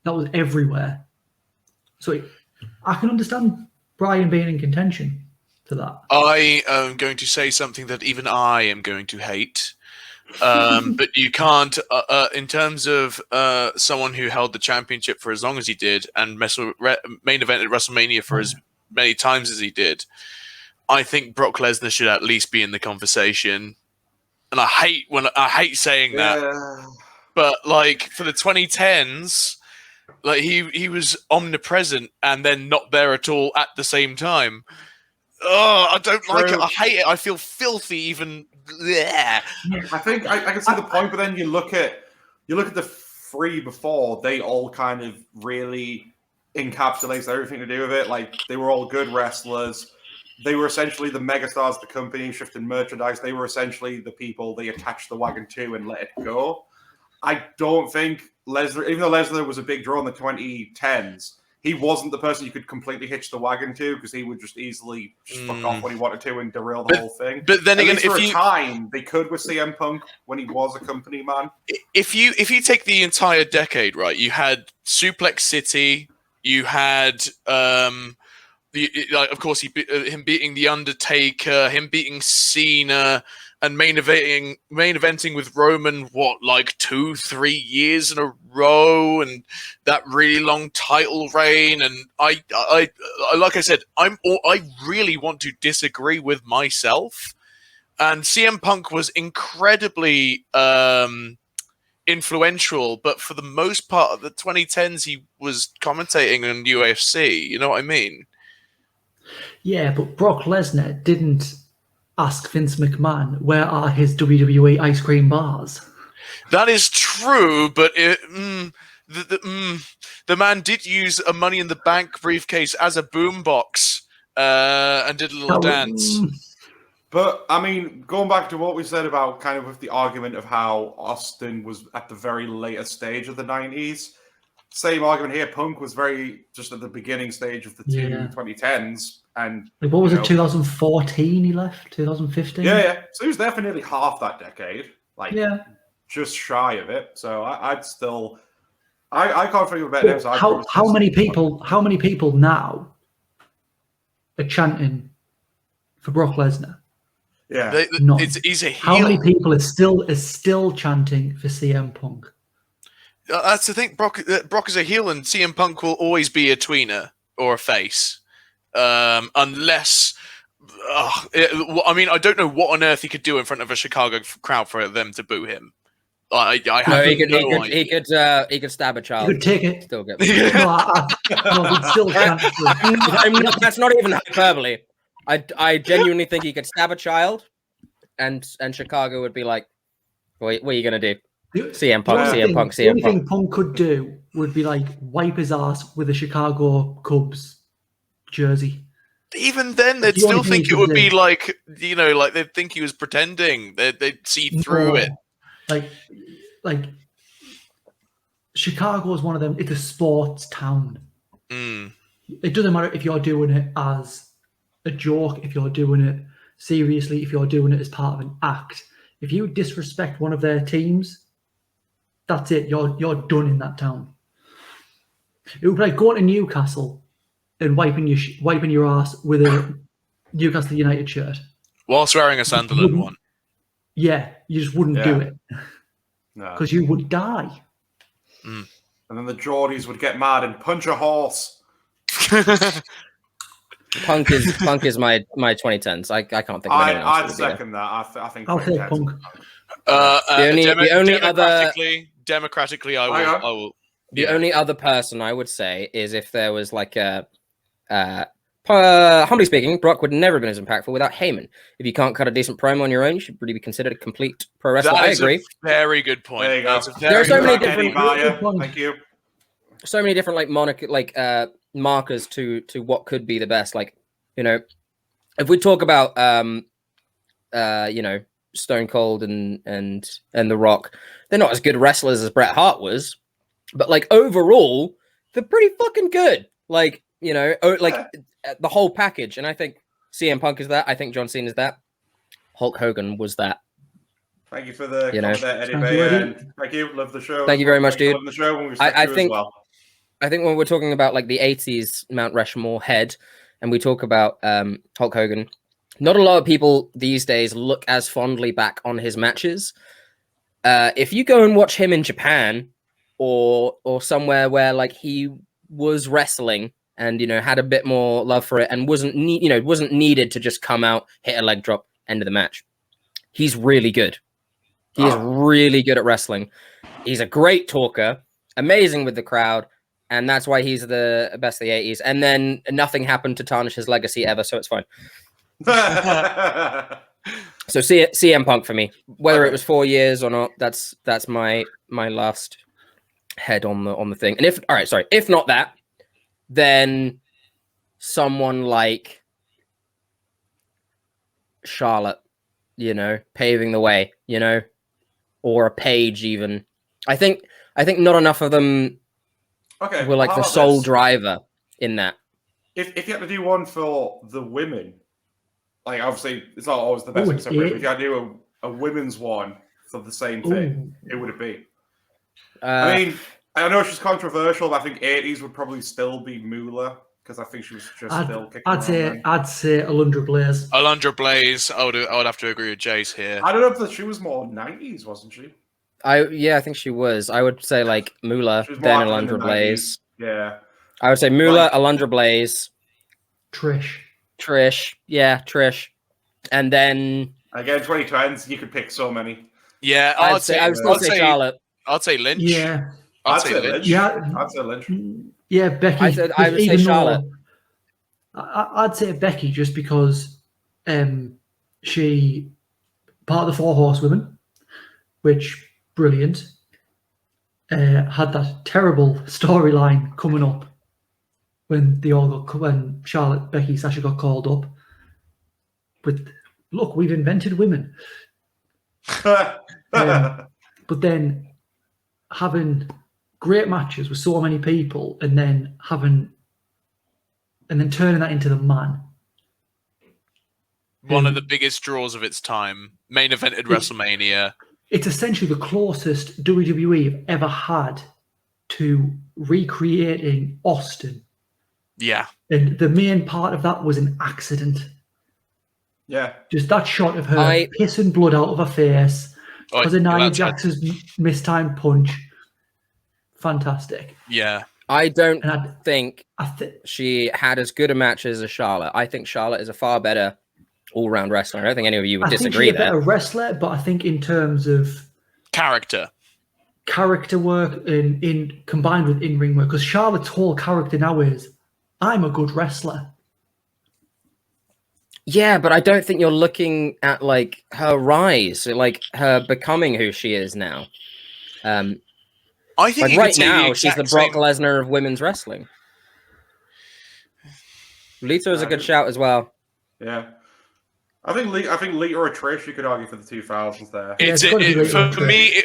[SPEAKER 5] That was everywhere. So I can understand Bryan being in contention to that.
[SPEAKER 4] I am going to say something that even I am going to hate. But you can't, in terms of someone who held the championship for as long as he did and main evented WrestleMania for as many times as he did, I think Brock Lesnar should at least be in the conversation. And I hate saying that, but like for the 2010s, like he was omnipresent and then not there at all at the same time. Oh, I don't like it. I hate it. I feel filthy even. Bleh.
[SPEAKER 3] I think I can see the point, but then you look at the three before, they all kind of really encapsulates everything to do with it. Like they were all good wrestlers. They were essentially the megastars of the company, shifting merchandise. They were essentially the people they attached the wagon to and let it go. I don't think Lesnar, even though Lesnar was a big draw in the 2010s, he wasn't the person you could completely hitch the wagon to because he would just easily fuck off when he wanted to and derail the whole thing.
[SPEAKER 4] But then again,
[SPEAKER 3] for a time, they could with CM Punk when he was a company man.
[SPEAKER 4] If you take the entire decade, right, you had Suplex City, you had of course him beating the Undertaker, him beating Cena, and main eventing with Roman, 2-3 years in a row, and that really long title reign. And I like I said, I really want to disagree with myself. And CM Punk was incredibly influential, but for the most part of the 2010s, he was commentating on UFC. You know what I mean?
[SPEAKER 5] Yeah, but Brock Lesnar didn't ask Vince McMahon, where are his WWE ice cream bars?
[SPEAKER 4] That is true, but the man did use a Money in the Bank briefcase as a boombox and did a little dance.
[SPEAKER 3] But, I mean, going back to what we said about kind of with the argument of how Austin was at the very later stage of the 90s, same argument here. Punk was very just at the beginning stage of the 2010s. And
[SPEAKER 5] what was it, 2014 he left? 2015?
[SPEAKER 3] Yeah. So he was there for nearly half that decade. Just shy of it. So I'd still... I can't think of a better name. So
[SPEAKER 5] how many people now are chanting for Brock Lesnar?
[SPEAKER 3] Yeah.
[SPEAKER 4] He's a heel.
[SPEAKER 5] How many people are still chanting for CM Punk?
[SPEAKER 4] That's the thing. Brock is a heel, and CM Punk will always be a tweener or a face, unless. I don't know what on earth he could do in front of a Chicago crowd for them to boo him. He
[SPEAKER 2] could stab a child.
[SPEAKER 5] He could take it.
[SPEAKER 2] Still get.
[SPEAKER 5] He'd still chant.
[SPEAKER 2] That's not even hyperbole. I genuinely think he could stab a child, and Chicago would be like, "What are you gonna do?" CM Punk.
[SPEAKER 5] The only thing Punk could do would be wipe his ass with a Chicago Cubs jersey.
[SPEAKER 4] Even then, they'd still think it would be they'd think he was pretending. They'd see through it.
[SPEAKER 5] Chicago is one of them. It's a sports town. It doesn't matter if you're doing it as a joke, if you're doing it seriously, if you're doing it as part of an act. If you disrespect one of their teams, that's it. You're done in that town. It would be like going to Newcastle and wiping your ass with a Newcastle United shirt
[SPEAKER 4] whilst wearing a Sunderland one.
[SPEAKER 5] Yeah, you just wouldn't do it because you would die.
[SPEAKER 3] And then the Geordies would get mad and punch a horse.
[SPEAKER 2] Punk is my 2010s. I can't think of anyone else.
[SPEAKER 3] I'd second that. I think
[SPEAKER 5] I'll take Punk.
[SPEAKER 2] The only other
[SPEAKER 4] democratically, I will.
[SPEAKER 2] The only other person I would say is if there was humbly speaking, Brock would never have been as impactful without Heyman. If you can't cut a decent promo on your own, you should really be considered a complete pro wrestler. I agree.
[SPEAKER 4] A very good point.
[SPEAKER 3] There you go.
[SPEAKER 2] There are so many different.
[SPEAKER 3] Thank you.
[SPEAKER 2] So many different markers to what could be the best. If we talk about Stone Cold and The Rock, they're not as good wrestlers as Bret Hart was, but overall, they're pretty fucking good. The whole package. And I think CM Punk is that. I think John Cena is that. Hulk Hogan was that.
[SPEAKER 3] Thank you for the
[SPEAKER 2] You know.
[SPEAKER 3] comment there, Eddie
[SPEAKER 5] Sounds
[SPEAKER 3] Bay,
[SPEAKER 5] ready.
[SPEAKER 3] and thank you. Love the show.
[SPEAKER 2] Thank you very much,
[SPEAKER 3] Thank you for
[SPEAKER 2] dude.
[SPEAKER 3] loving the show, and we respect
[SPEAKER 2] I
[SPEAKER 3] you
[SPEAKER 2] think-
[SPEAKER 3] as well.
[SPEAKER 2] I think when we're talking about like the 80s Mount Rushmore head, and we talk about Hulk Hogan, not a lot of people these days look as fondly back on his matches. If you go and watch him in Japan or somewhere where like he was wrestling and had a bit more love for it and wasn't needed to just come out, hit a leg drop, end of the match. He's really good. He is really good at wrestling. He's a great talker, amazing with the crowd. And that's why he's the best of the 80s. And then nothing happened to tarnish his legacy ever, so it's fine. So CM Punk for me. Whether it was 4 years or not, that's my last head on the thing. And if not that, then someone like Charlotte, paving the way, or a Paige even. I think not enough of them were like the sole driver in that.
[SPEAKER 3] If you had to do one for the women, like obviously it's not always the best to separate, but if you had to do a women's one for the same thing, who would it be? I mean, I know she's controversial, but I think 80s would probably still be Moolah, because I think she was just still kicking
[SPEAKER 5] I'd say Alundra Blaze.
[SPEAKER 4] Alundra Blaze. I would have to agree with Jace here.
[SPEAKER 3] I don't know if she was more 90s, wasn't she?
[SPEAKER 2] I think she was. I would say like Moolah, then Alundra Blaze.
[SPEAKER 3] Yeah.
[SPEAKER 2] I would say Moolah, Alundra Blaze,
[SPEAKER 5] Trish.
[SPEAKER 2] Yeah, Trish. And then
[SPEAKER 3] again, 2010s, you could pick so many.
[SPEAKER 4] Yeah,
[SPEAKER 2] I would say Charlotte.
[SPEAKER 4] I'd say Lynch.
[SPEAKER 5] Yeah.
[SPEAKER 3] I'd say Lynch.
[SPEAKER 5] Yeah.
[SPEAKER 3] I'd say Lynch.
[SPEAKER 5] Yeah, Becky.
[SPEAKER 2] I would say Charlotte.
[SPEAKER 5] I'd say Becky just because she part of the 4 Horsewomen, which brilliant. Had that terrible storyline coming up when when Charlotte, Becky, Sasha got called up. With look, we've invented women. But then having great matches with so many people, and then turning that into the man.
[SPEAKER 4] One of the biggest draws of its time. Main event at WrestleMania.
[SPEAKER 5] It's essentially the closest WWE have ever had to recreating Austin.
[SPEAKER 4] Yeah.
[SPEAKER 5] And the main part of that was an accident.
[SPEAKER 3] Yeah.
[SPEAKER 5] Just that shot of her pissing blood out of her face because of Nia Jax's mistimed punch. Fantastic.
[SPEAKER 4] Yeah.
[SPEAKER 2] I don't think she had as good a match as Charlotte. I think Charlotte is a far better all-round wrestler. I don't think any of you would disagree there.
[SPEAKER 5] I think she's a better wrestler, but I think in terms of
[SPEAKER 4] character
[SPEAKER 5] work in combined with in-ring work, because Charlotte's whole character now is, I'm a good wrestler.
[SPEAKER 2] Yeah, but I don't think you're looking at like her rise, like her becoming who she is now.
[SPEAKER 4] I think
[SPEAKER 2] like right now she's the Brock Lesnar of women's wrestling. Lita is a good shout as well.
[SPEAKER 3] Yeah. I think Lita or Trish, you could argue for the 2000s there.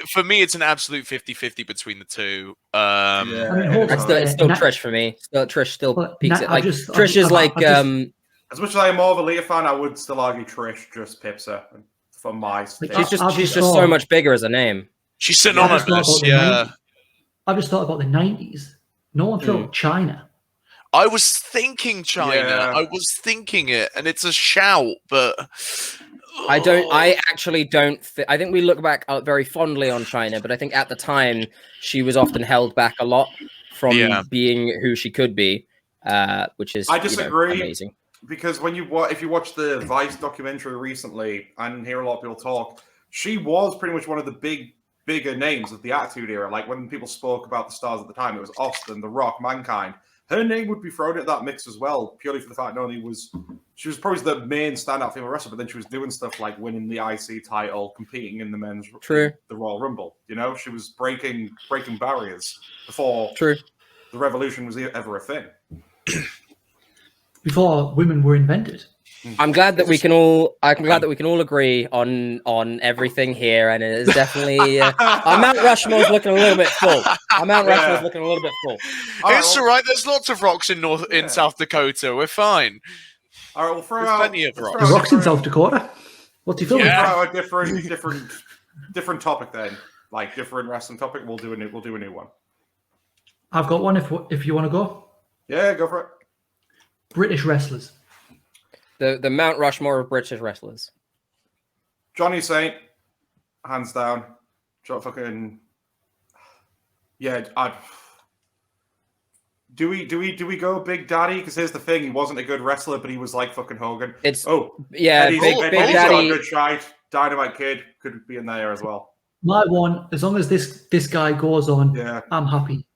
[SPEAKER 4] For me, it's an absolute 50-50 between the two.
[SPEAKER 5] I mean,
[SPEAKER 2] it's still Trish for me. Trish still peaks it. Like Trish is like
[SPEAKER 3] as much as I am more of a Lita fan, I would still argue Trish just pips her for my state.
[SPEAKER 2] She's just so much bigger as a name.
[SPEAKER 4] She's synonymous, yeah.
[SPEAKER 5] I just thought about the 90s. No one thought China.
[SPEAKER 4] I was thinking China. Yeah. I was thinking it, and it's a shout, but
[SPEAKER 2] I actually don't. I think we look back very fondly on China, but I think at the time she was often held back a lot from being who she could be, which is
[SPEAKER 3] I disagree.
[SPEAKER 2] Amazing.
[SPEAKER 3] Because if you watch the Vice documentary recently and hear a lot of people talk, she was pretty much one of the bigger names of the Attitude Era. Like when people spoke about the stars at the time, it was Austin, The Rock, Mankind. Her name would be thrown at that mix as well, purely for the fact not only she was probably the main standout female wrestler, but then she was doing stuff like winning the IC title, competing in the men's the Royal Rumble. She was breaking barriers before the revolution was ever a thing.
[SPEAKER 5] Before women were invented.
[SPEAKER 2] I'm glad that we can all agree on everything here, and it is definitely our Mount Rushmore's looking a little bit full.
[SPEAKER 4] It's all right. There's lots of rocks in South Dakota. We're fine.
[SPEAKER 3] All right, we'll throw
[SPEAKER 4] There's
[SPEAKER 3] out
[SPEAKER 4] plenty of rocks.
[SPEAKER 5] Rocks in South Dakota. What's he filming?
[SPEAKER 4] Yeah.
[SPEAKER 3] A different topic then, like different wrestling topic. We'll do a new one.
[SPEAKER 5] I've got one. If you want to go,
[SPEAKER 3] Yeah, go for it.
[SPEAKER 5] British wrestlers.
[SPEAKER 2] The Mount Rushmore of British wrestlers.
[SPEAKER 3] Johnny Saint, hands down. Fucking yeah. Do we go Big Daddy? Because here's the thing: he wasn't a good wrestler, but he was like fucking Hogan.
[SPEAKER 2] Big
[SPEAKER 3] Eddie's got
[SPEAKER 2] Daddy.
[SPEAKER 3] a good shite. Dynamite Kid could be in there as well.
[SPEAKER 5] My one, as long as this guy goes on,
[SPEAKER 3] Yeah.
[SPEAKER 5] I'm happy.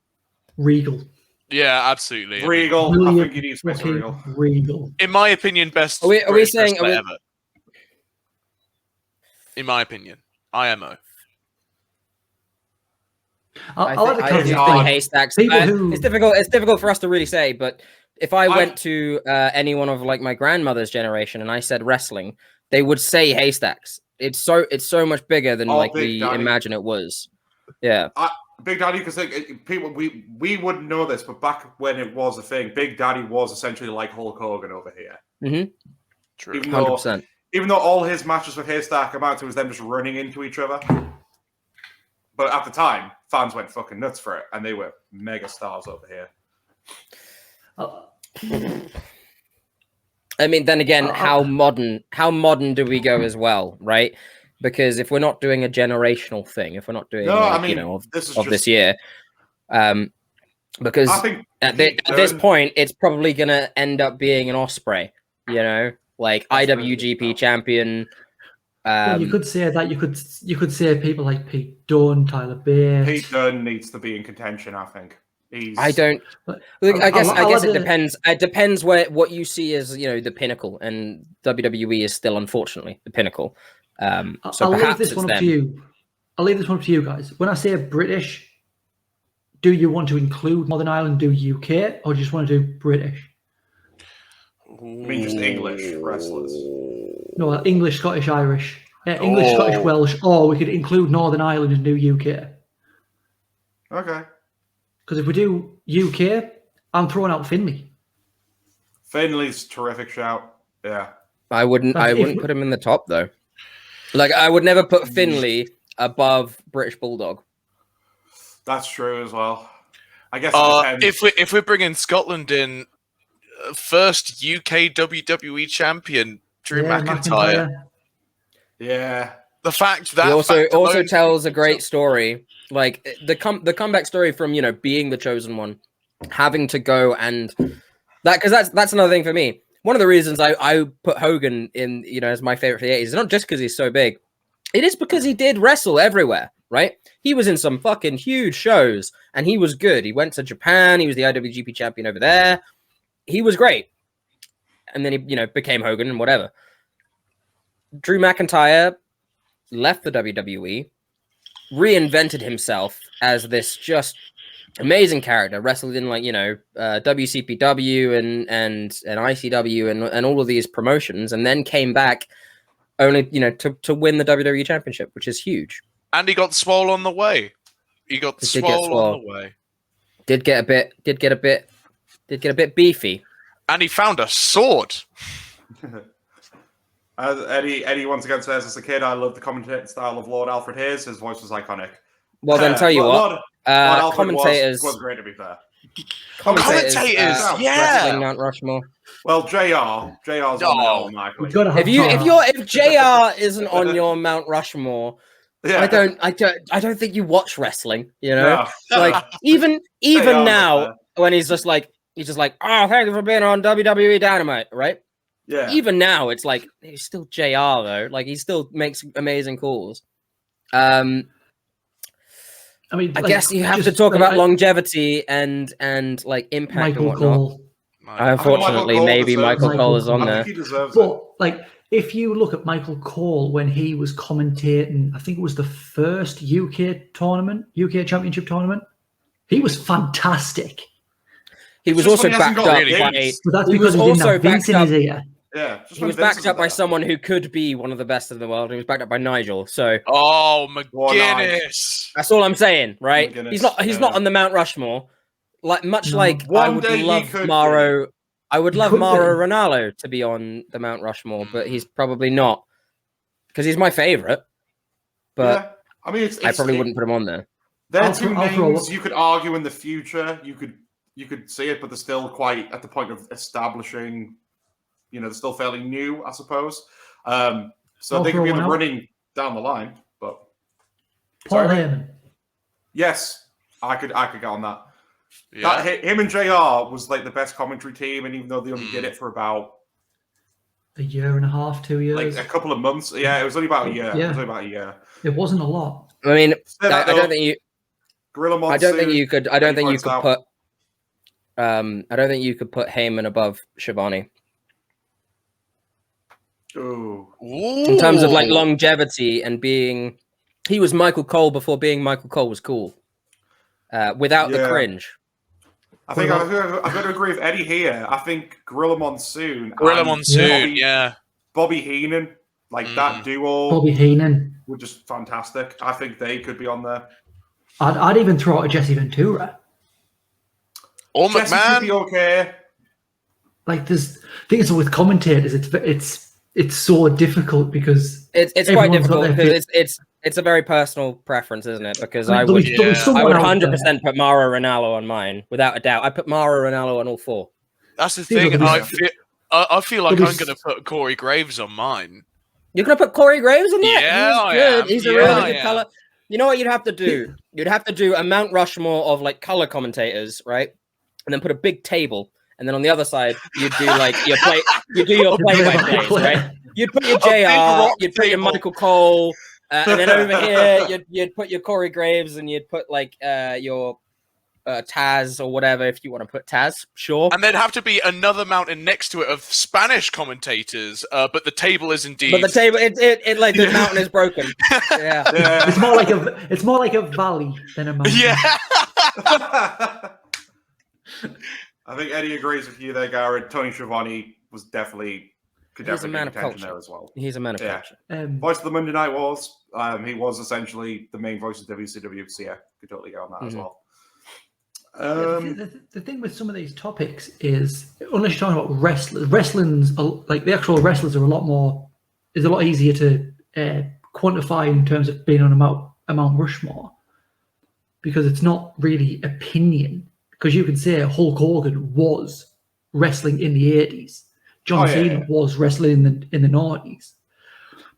[SPEAKER 5] Regal.
[SPEAKER 4] Yeah, absolutely.
[SPEAKER 3] Regal. I
[SPEAKER 5] Brilliant
[SPEAKER 3] think you need space for Regal.
[SPEAKER 5] Regal.
[SPEAKER 4] In my opinion, best.
[SPEAKER 2] Are we
[SPEAKER 4] British
[SPEAKER 2] saying-
[SPEAKER 4] wrestler
[SPEAKER 2] are we-
[SPEAKER 4] ever. In my opinion, IMO.
[SPEAKER 5] I like the
[SPEAKER 2] I
[SPEAKER 5] caveat
[SPEAKER 2] think
[SPEAKER 5] that
[SPEAKER 2] Haystacks.
[SPEAKER 5] people who-
[SPEAKER 2] It's difficult for us to really say, but if I went to any one of like my grandmother's generation and I said wrestling, they would say Haystacks. It's so much bigger than like
[SPEAKER 3] Big
[SPEAKER 2] we
[SPEAKER 3] Daddy.
[SPEAKER 2] imagine it was. Yeah.
[SPEAKER 3] Big Daddy, because people we wouldn't know this, but back when it was a thing, Big Daddy was essentially like Hulk Hogan over here.
[SPEAKER 2] Mm-hmm.
[SPEAKER 4] True.
[SPEAKER 3] Even
[SPEAKER 2] 100%.
[SPEAKER 3] Even though all his matches with Haystack amount to was them just running into each other. But at the time, fans went fucking nuts for it, and they were mega stars over here.
[SPEAKER 2] I mean, then again, how modern do we go as well, right? Because if we're not doing a generational thing, if we're not doing this year, because
[SPEAKER 3] I think
[SPEAKER 2] at this point, it's probably gonna end up being an Ospreay, like IWGP champion.
[SPEAKER 5] Well, you could say that. You could say people like Pete Dunne, Tyler Bate.
[SPEAKER 3] Pete Dunne needs to be in contention. I think
[SPEAKER 2] I guess it depends. It depends what you see as the pinnacle, and WWE is still unfortunately the pinnacle. So
[SPEAKER 5] I'll leave
[SPEAKER 2] perhaps
[SPEAKER 5] this one
[SPEAKER 2] it's
[SPEAKER 5] up to you. I'll leave this one up to you guys. When I say British, do you want to include Northern Ireland, do UK, or do you just want to do British?
[SPEAKER 3] I mean, just English wrestlers.
[SPEAKER 5] No, English, Scottish, Irish. English, Scottish, Welsh, or we could include Northern Ireland and do UK.
[SPEAKER 3] Okay.
[SPEAKER 5] Because if we do UK, I'm throwing out Finlay.
[SPEAKER 3] Finley's a terrific shout. Yeah.
[SPEAKER 2] I wouldn't put him in the top though. Like I would never put Finlay above British Bulldog.
[SPEAKER 3] That's true as well. I guess it depends.
[SPEAKER 4] if we're bringing Scotland in, first UK WWE champion Drew McIntyre.
[SPEAKER 3] Yeah.
[SPEAKER 4] The fact that
[SPEAKER 2] he also
[SPEAKER 4] alone
[SPEAKER 2] tells a great story, like the comeback story from being the chosen one, having to go and that, because that's another thing for me. One of the reasons I put Hogan in as my favorite for the 80s is not just because he's so big, it is because he did wrestle everywhere, right? He was in some fucking huge shows and he was good. He went to Japan, he was the IWGP champion over there. He was great. And then he became Hogan and whatever. Drew McIntyre left the WWE, reinvented himself as this just amazing character, wrestled in WCPW and ICW and all of these promotions, and then came back only to win the WWE Championship, which is huge.
[SPEAKER 4] And he got swole on the way. He got swole on the way.
[SPEAKER 2] Did get a bit beefy.
[SPEAKER 4] And he found a sword.
[SPEAKER 3] Eddie once again says, as a kid, I loved the commentating style of Lord Alfred Hayes. His voice was iconic.
[SPEAKER 2] Well, then tell you what,
[SPEAKER 3] Lord
[SPEAKER 2] commentators
[SPEAKER 3] was great, to be fair.
[SPEAKER 4] Commentators, yeah.
[SPEAKER 2] Wrestling Mount Rushmore.
[SPEAKER 3] Well, JR's on Michael.
[SPEAKER 2] If JR isn't on your Mount Rushmore,
[SPEAKER 3] yeah.
[SPEAKER 2] I don't think you watch wrestling.
[SPEAKER 3] Yeah.
[SPEAKER 2] Like even now when he's just like, oh, thank you for being on WWE Dynamite, right?
[SPEAKER 3] Yeah.
[SPEAKER 2] Even now, it's like he's still JR though. Like he still makes amazing calls. I guess you have to talk about longevity and like impact
[SPEAKER 5] Michael
[SPEAKER 2] and whatnot.
[SPEAKER 5] Cole.
[SPEAKER 2] Unfortunately, maybe Michael Cole is on there.
[SPEAKER 3] He deserves
[SPEAKER 5] But if you look at Michael Cole when he was commentating, I think it was the first UK Championship tournament. He was fantastic.
[SPEAKER 2] He was also backed up by.
[SPEAKER 5] But that's because he didn't have Vince in his ear.
[SPEAKER 3] Yeah,
[SPEAKER 2] he was backed up by someone who could be one of the best in the world. He was backed up by Nigel. So,
[SPEAKER 4] McGuinness.
[SPEAKER 2] That's all I'm saying, right?
[SPEAKER 3] McGuinness,
[SPEAKER 2] He's not on the Mount Rushmore. Like like I would love
[SPEAKER 3] Mauro
[SPEAKER 2] Ronaldo to be on the Mount Rushmore, but he's probably not. because he's my favorite. But
[SPEAKER 3] yeah. I mean,
[SPEAKER 2] I probably wouldn't put him on there.
[SPEAKER 3] They're two names you could argue in the future. You could see it, but they're still quite at the point of establishing. You know, they're still fairly new, I suppose. So they could be in the running down the line. But
[SPEAKER 5] Paul Heyman.
[SPEAKER 3] Yes, I could get on that.
[SPEAKER 4] Yeah.
[SPEAKER 3] Him and JR was like the best commentary team, and even though they only did it for about
[SPEAKER 5] a year and a half, 2 years,
[SPEAKER 3] like a couple of months. Yeah, it was only about a year.
[SPEAKER 5] Yeah.
[SPEAKER 3] It was only about a year.
[SPEAKER 5] It wasn't a lot.
[SPEAKER 2] I mean, I don't think you.
[SPEAKER 3] Gorilla Monsoon,
[SPEAKER 2] I don't think you could. I don't think you could put. I don't think you could put Heyman above Shivani.
[SPEAKER 3] Ooh.
[SPEAKER 2] In terms of like longevity and being, he was Michael Cole before being Michael Cole was cool. Without the cringe.
[SPEAKER 3] I think I've got to agree with Eddie here. I think Gorilla Monsoon. Bobby Heenan, like that duo.
[SPEAKER 5] Bobby Heenan
[SPEAKER 3] were just fantastic. I think they could be on there.
[SPEAKER 5] I'd even throw out a Jesse Ventura.
[SPEAKER 4] Or
[SPEAKER 3] Jesse
[SPEAKER 4] McMahon.
[SPEAKER 3] could be okay.
[SPEAKER 5] Like this thing is with commentators, it's so difficult because
[SPEAKER 2] it's quite difficult because it's a very personal preference, isn't it? Because I would 100% put Mauro Ranallo on mine without a doubt. I put Mauro Ranallo on all four.
[SPEAKER 4] That's the thing. I feel like I'm going to put Corey Graves on mine.
[SPEAKER 2] You're going to put Corey Graves on there?
[SPEAKER 4] Yeah,
[SPEAKER 2] he's good. He's a really good color. You know what you'd have to do? You'd have to do a Mount Rushmore of like color commentators, right? And then put a big table. And then on the other side, you'd do like your play-by-plays, right? You'd put your JR, you'd put your Michael Cole, and then over here, you'd put your Corey Graves, and you'd put like your Taz or whatever, if you want to put Taz, sure.
[SPEAKER 4] And there'd have to be another mountain next to it of Spanish commentators, but the table is indeed.
[SPEAKER 2] But the table, it like the mountain is broken. Yeah.
[SPEAKER 5] It's more like a valley than a mountain.
[SPEAKER 4] Yeah.
[SPEAKER 3] I think Eddie agrees with you there, Garrett. Tony Schiavone was definitely
[SPEAKER 2] He's a man of culture
[SPEAKER 3] there as well.
[SPEAKER 2] He's a man of culture.
[SPEAKER 3] Voice of the Monday Night Wars. He was essentially the main voice of WCW. So yeah, could totally go on that as well.
[SPEAKER 5] The thing with some of these topics is, unless you're talking about wrestling's like the actual wrestlers are a lot easier to quantify in terms of being on a Mount Rushmore, because it's not really opinion. Because you can say Hulk Hogan was wrestling in the 80s. John Cena was wrestling in the 90s.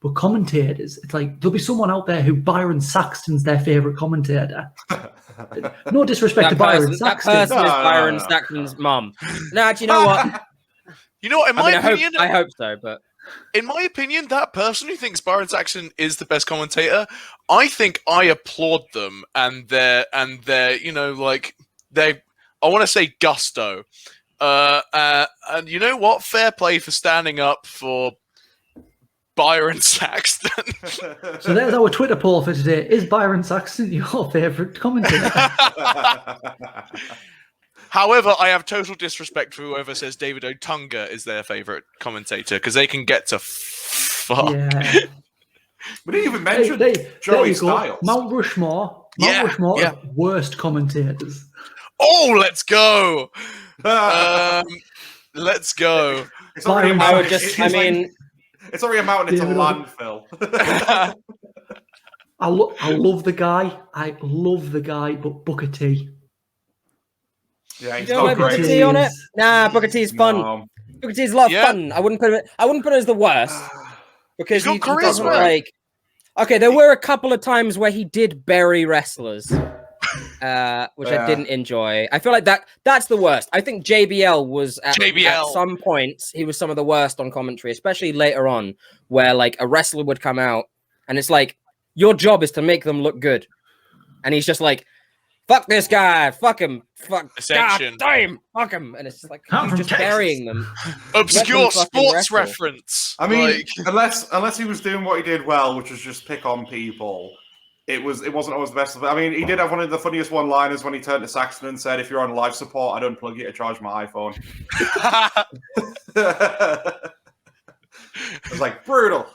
[SPEAKER 5] But commentators, it's like there'll be someone out there who Byron Saxton's their favourite commentator. No disrespect to Byron Saxton.
[SPEAKER 2] That person is Byron Saxton's mum. No, do you know what?
[SPEAKER 4] You know what? In my opinion,
[SPEAKER 2] I hope so. But
[SPEAKER 4] in my opinion, that person who thinks Byron Saxton is the best commentator, I think I applaud them and their you know, like I want to say gusto. And you know what? Fair play for standing up for Byron Saxton.
[SPEAKER 5] So there's our Twitter poll for today. Is Byron Saxton your favourite commentator?
[SPEAKER 4] However, I have total disrespect for whoever says David Otunga is their favourite commentator, because they can get to fuck.
[SPEAKER 5] Yeah.
[SPEAKER 3] We didn't even mention Joey Styles.
[SPEAKER 5] Mount Rushmore. Of worst commentators.
[SPEAKER 4] Oh, let's go. Let's go.
[SPEAKER 3] It's already a mountain. It's already a mountain. It's a landfill.
[SPEAKER 5] I love the guy. But Booker T.
[SPEAKER 3] Yeah, he's
[SPEAKER 2] not great. Booker T on it? Nah, Booker T's fun. No. Booker T's a lot of fun. I wouldn't put it as the worst because he doesn't like. Okay, there were a couple of times where he did bury wrestlers. Which I didn't enjoy. I feel like that's the worst. I think JBL was at some points he was some of the worst on commentary, especially later on, where like a wrestler would come out and it's like your job is to make them look good, and he's just like, "Fuck this guy, fuck him, fuck God damn, fuck him," and it's just like you're just burying them.
[SPEAKER 4] Obscure sports reference.
[SPEAKER 3] I mean, unless he was doing what he did well, which was just pick on people. It wasn't always the best. I mean, he did have one of the funniest one-liners when he turned to Saxton and said, "If you're on life support, I'd unplug you to charge my iPhone." It was like brutal.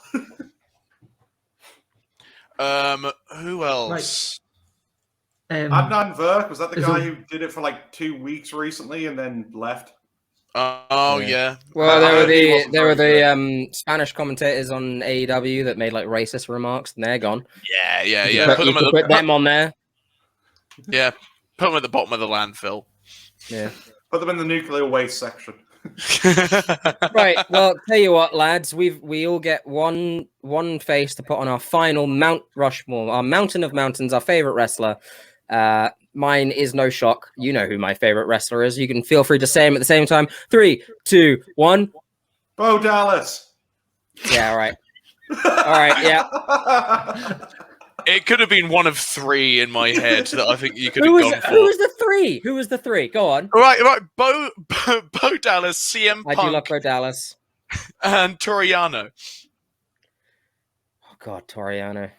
[SPEAKER 4] Who else?
[SPEAKER 3] Adnan Virk, was that the guy who did it for like 2 weeks recently and then left?
[SPEAKER 4] Yeah.
[SPEAKER 2] Well,
[SPEAKER 3] I heard he wasn't
[SPEAKER 2] there were
[SPEAKER 3] very
[SPEAKER 2] the Spanish commentators on AEW that made like racist remarks, and they're gone.
[SPEAKER 4] Yeah.
[SPEAKER 2] Put them on there.
[SPEAKER 4] Yeah, put them at the bottom of the landfill.
[SPEAKER 2] Yeah.
[SPEAKER 3] Put them in the nuclear waste section.
[SPEAKER 2] Right. Well, tell you what, lads, we all get one face to put on our final Mount Rushmore, our mountain of mountains, our favorite wrestler. Mine is no shock. You know who my favorite wrestler is. You can feel free to say him at the same time. 3, 2, 1.
[SPEAKER 3] Bo Dallas.
[SPEAKER 2] Yeah. All right. All right. Yeah.
[SPEAKER 4] It could have been one of 3 in my head that I think you could
[SPEAKER 2] Who
[SPEAKER 4] have
[SPEAKER 2] was
[SPEAKER 4] gone for.
[SPEAKER 2] Who was the 3? Go on.
[SPEAKER 4] Right. Bo Dallas, CM
[SPEAKER 2] I do love
[SPEAKER 4] Punk,
[SPEAKER 2] Bro Dallas.
[SPEAKER 4] and Toriano.
[SPEAKER 2] Oh God, Toriano.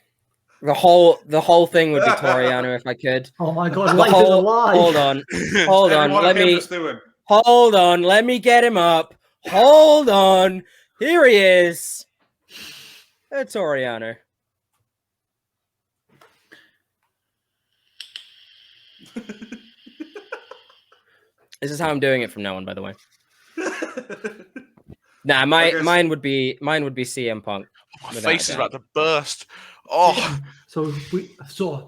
[SPEAKER 2] The whole thing would be Toriano if I could.
[SPEAKER 5] Oh my God,
[SPEAKER 2] The
[SPEAKER 5] life is
[SPEAKER 2] whole,
[SPEAKER 5] alive.
[SPEAKER 2] hold on. Hold on.
[SPEAKER 3] Everyone
[SPEAKER 2] Let
[SPEAKER 3] came
[SPEAKER 2] me
[SPEAKER 3] to stew him.
[SPEAKER 2] hold on. Let me get him up. Hold on. Here he is. Toriano. This is how I'm doing it from now on, by the way. Nah, mine would be CM Punk.
[SPEAKER 4] My
[SPEAKER 2] without
[SPEAKER 4] face
[SPEAKER 2] a
[SPEAKER 4] is
[SPEAKER 2] doubt.
[SPEAKER 4] about to burst. Oh,
[SPEAKER 5] So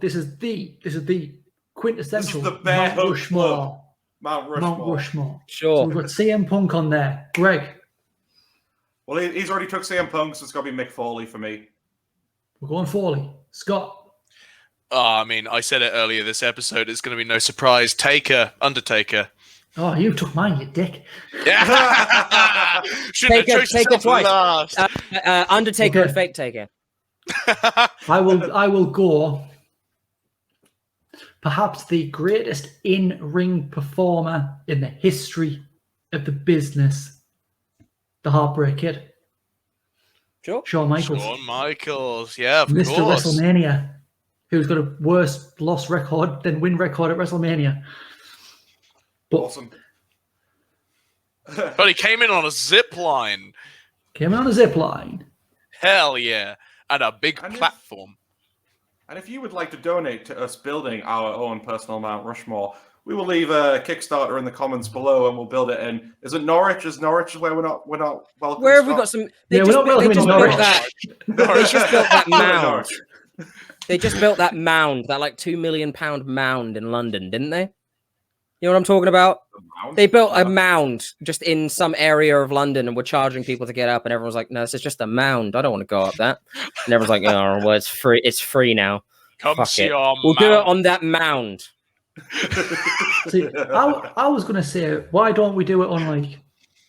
[SPEAKER 5] this is the quintessential
[SPEAKER 3] the
[SPEAKER 5] Mount
[SPEAKER 3] Bearhug
[SPEAKER 5] Rushmore.
[SPEAKER 3] Club. Mount Rushmore.
[SPEAKER 5] Mount Rushmore. So
[SPEAKER 2] Sure.
[SPEAKER 5] we've got CM Punk on there. Greg,
[SPEAKER 3] Well, he's already took CM Punk, so it's got to be Mick Foley for me.
[SPEAKER 5] we're going Foley. Scott,
[SPEAKER 4] I mean, I said it earlier this episode. It's going to be no surprise. Undertaker.
[SPEAKER 5] oh, you took mine, you dick.
[SPEAKER 4] Yeah. Shouldn't have chosen
[SPEAKER 2] Take it twice.
[SPEAKER 4] last.
[SPEAKER 2] Undertaker
[SPEAKER 5] Okay.
[SPEAKER 2] and Fake Taker.
[SPEAKER 5] I will go. Perhaps the greatest in-ring performer in the history of the business, the Heartbreak Kid,
[SPEAKER 2] Sure.
[SPEAKER 5] Shawn Michaels,
[SPEAKER 4] Shawn Michaels. Yeah, of
[SPEAKER 5] Mr.
[SPEAKER 4] course.
[SPEAKER 5] WrestleMania, who's got a worse loss record than win record at WrestleMania. But
[SPEAKER 3] Awesome.
[SPEAKER 4] But he came in on a zip line.
[SPEAKER 5] came on a zip line.
[SPEAKER 4] Hell yeah. And a big
[SPEAKER 3] And if-
[SPEAKER 4] platform.
[SPEAKER 3] And if you would like to donate to us building our own personal Mount Rushmore, we will leave a Kickstarter in the comments below, and we'll build it in. Is it Norwich? Is Norwich where we're not welcome?
[SPEAKER 2] Where have we
[SPEAKER 3] Scott?
[SPEAKER 2] got some?
[SPEAKER 5] Yeah, we're not
[SPEAKER 2] they
[SPEAKER 5] welcoming
[SPEAKER 2] just
[SPEAKER 5] Norwich.
[SPEAKER 2] built that. They just built that mound. They just built that mound, that like £2 million mound in London, didn't they? You know what I'm talking about? They built a mound just in some area of London and were charging people to get up, and everyone's like, "No, this is just a mound. I don't want to go up that." And everyone's like, "Oh, well, it's free. It's free now.
[SPEAKER 4] Come
[SPEAKER 2] Fuck
[SPEAKER 4] see
[SPEAKER 2] it.
[SPEAKER 4] our
[SPEAKER 2] We'll do it
[SPEAKER 4] mount."
[SPEAKER 2] on that mound."
[SPEAKER 5] See, I was going to say, why don't we do it on like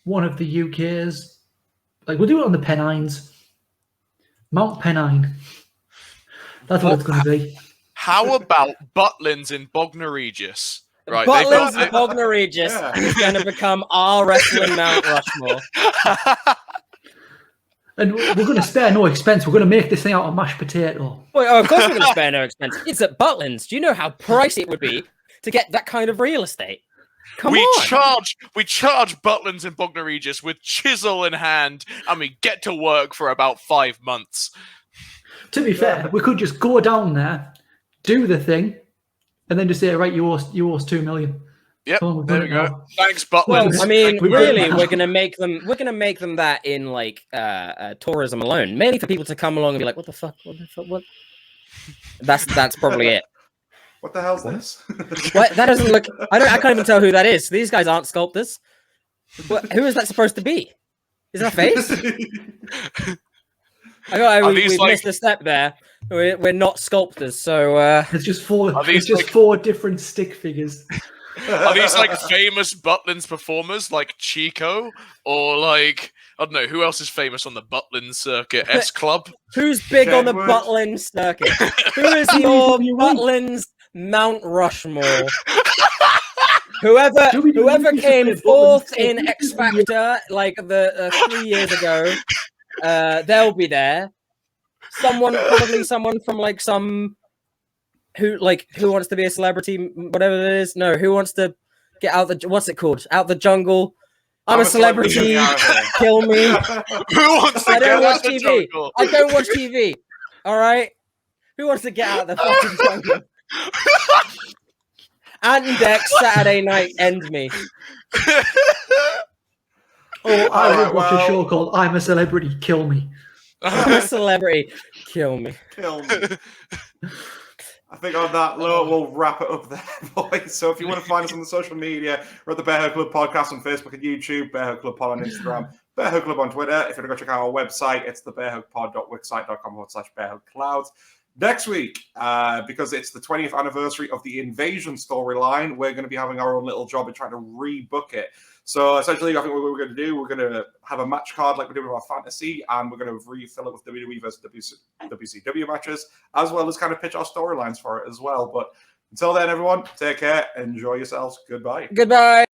[SPEAKER 5] one of the UK's? Like, we'll do it on the Pennines. Mount Pennine. That's what it's going to be.
[SPEAKER 4] How about Butlins in Bognor Regis? Right,
[SPEAKER 2] Butlins
[SPEAKER 4] they've
[SPEAKER 2] and Bognor Regis
[SPEAKER 3] Yeah.
[SPEAKER 2] is going to become our wrestling Mount Rushmore.
[SPEAKER 5] And we're going to spare no expense. We're going to make this thing out of mashed potato.
[SPEAKER 2] Well, of course we're going to spare no expense. It's at Butlins. Do you know how pricey it would be to get that kind of real estate? Come
[SPEAKER 4] we
[SPEAKER 2] on.
[SPEAKER 4] charge Butlins in Bognor Regis with chisel in hand, and we get to work for about 5 months.
[SPEAKER 5] To be fair, we could just go down there, do the thing, and then just say, right, you owe us 2 million.
[SPEAKER 4] Yep,
[SPEAKER 5] Oh, we've
[SPEAKER 4] there
[SPEAKER 5] done
[SPEAKER 4] we
[SPEAKER 5] it
[SPEAKER 4] go.
[SPEAKER 5] now.
[SPEAKER 4] Thanks,
[SPEAKER 2] Well,
[SPEAKER 4] Butlins.
[SPEAKER 2] I mean,
[SPEAKER 5] We
[SPEAKER 2] really,
[SPEAKER 5] will.
[SPEAKER 2] we're gonna make them that in like tourism alone, mainly for people to come along and be like, "What the fuck? What?" That's probably it.
[SPEAKER 3] What the hell's this?
[SPEAKER 2] What? That doesn't look. I can't even tell who that is. These guys aren't sculptors. Who is that supposed to be? Is that a face? We've missed a step there. We're not sculptors, so
[SPEAKER 5] It's just four.
[SPEAKER 4] Are these
[SPEAKER 5] It's just
[SPEAKER 4] like-
[SPEAKER 5] 4 different stick figures.
[SPEAKER 4] Are these like famous Butlins performers like Chico? Or like, I don't know, who else is famous on the Butlins circuit? S Club?
[SPEAKER 2] who's big on the
[SPEAKER 3] Jedward.
[SPEAKER 2] Butlins circuit? Who is your Butlins Mount Rushmore? Whoever came fourth in X Factor like the 3 years ago, they'll be there. Probably someone from like some who wants to be a celebrity, whatever it is. No, who wants to get out the what's it called? Out the jungle. I'm a celebrity.
[SPEAKER 3] Get me out of here.
[SPEAKER 2] Kill me.
[SPEAKER 4] Who wants to
[SPEAKER 2] I
[SPEAKER 4] get
[SPEAKER 2] don't
[SPEAKER 4] out
[SPEAKER 2] watch
[SPEAKER 4] the
[SPEAKER 2] TV.
[SPEAKER 4] jungle?
[SPEAKER 2] I don't watch TV. All right. Who wants to get out of the fucking jungle? Ant and Dex Saturday night end me.
[SPEAKER 5] Oh, I
[SPEAKER 3] All
[SPEAKER 5] would
[SPEAKER 3] right,
[SPEAKER 5] watch a
[SPEAKER 3] well-
[SPEAKER 5] show called I'm a Celebrity, Kill Me.
[SPEAKER 2] I'm a celebrity. Kill me.
[SPEAKER 3] Kill me. I think on that note, we'll wrap it up there, boys. So if you want to find us on the social media, we're at the Bearhug Club Podcast on Facebook and YouTube, Bearhug Club Pod on Instagram, Bearhug Club on Twitter. If you want to go check out our website, it's the bearhugpod.wixsite.com/bearhugclouds. Next week, because it's the 20th anniversary of the Invasion storyline, we're going to be having our own little job in trying to rebook it. So essentially, I think what we're going to do, we're going to have a match card like we do with our fantasy, and we're going to refill it with WWE versus WCW matches, as well as kind of pitch our storylines for it as well. But until then, everyone, take care, enjoy yourselves. Goodbye.
[SPEAKER 2] Goodbye.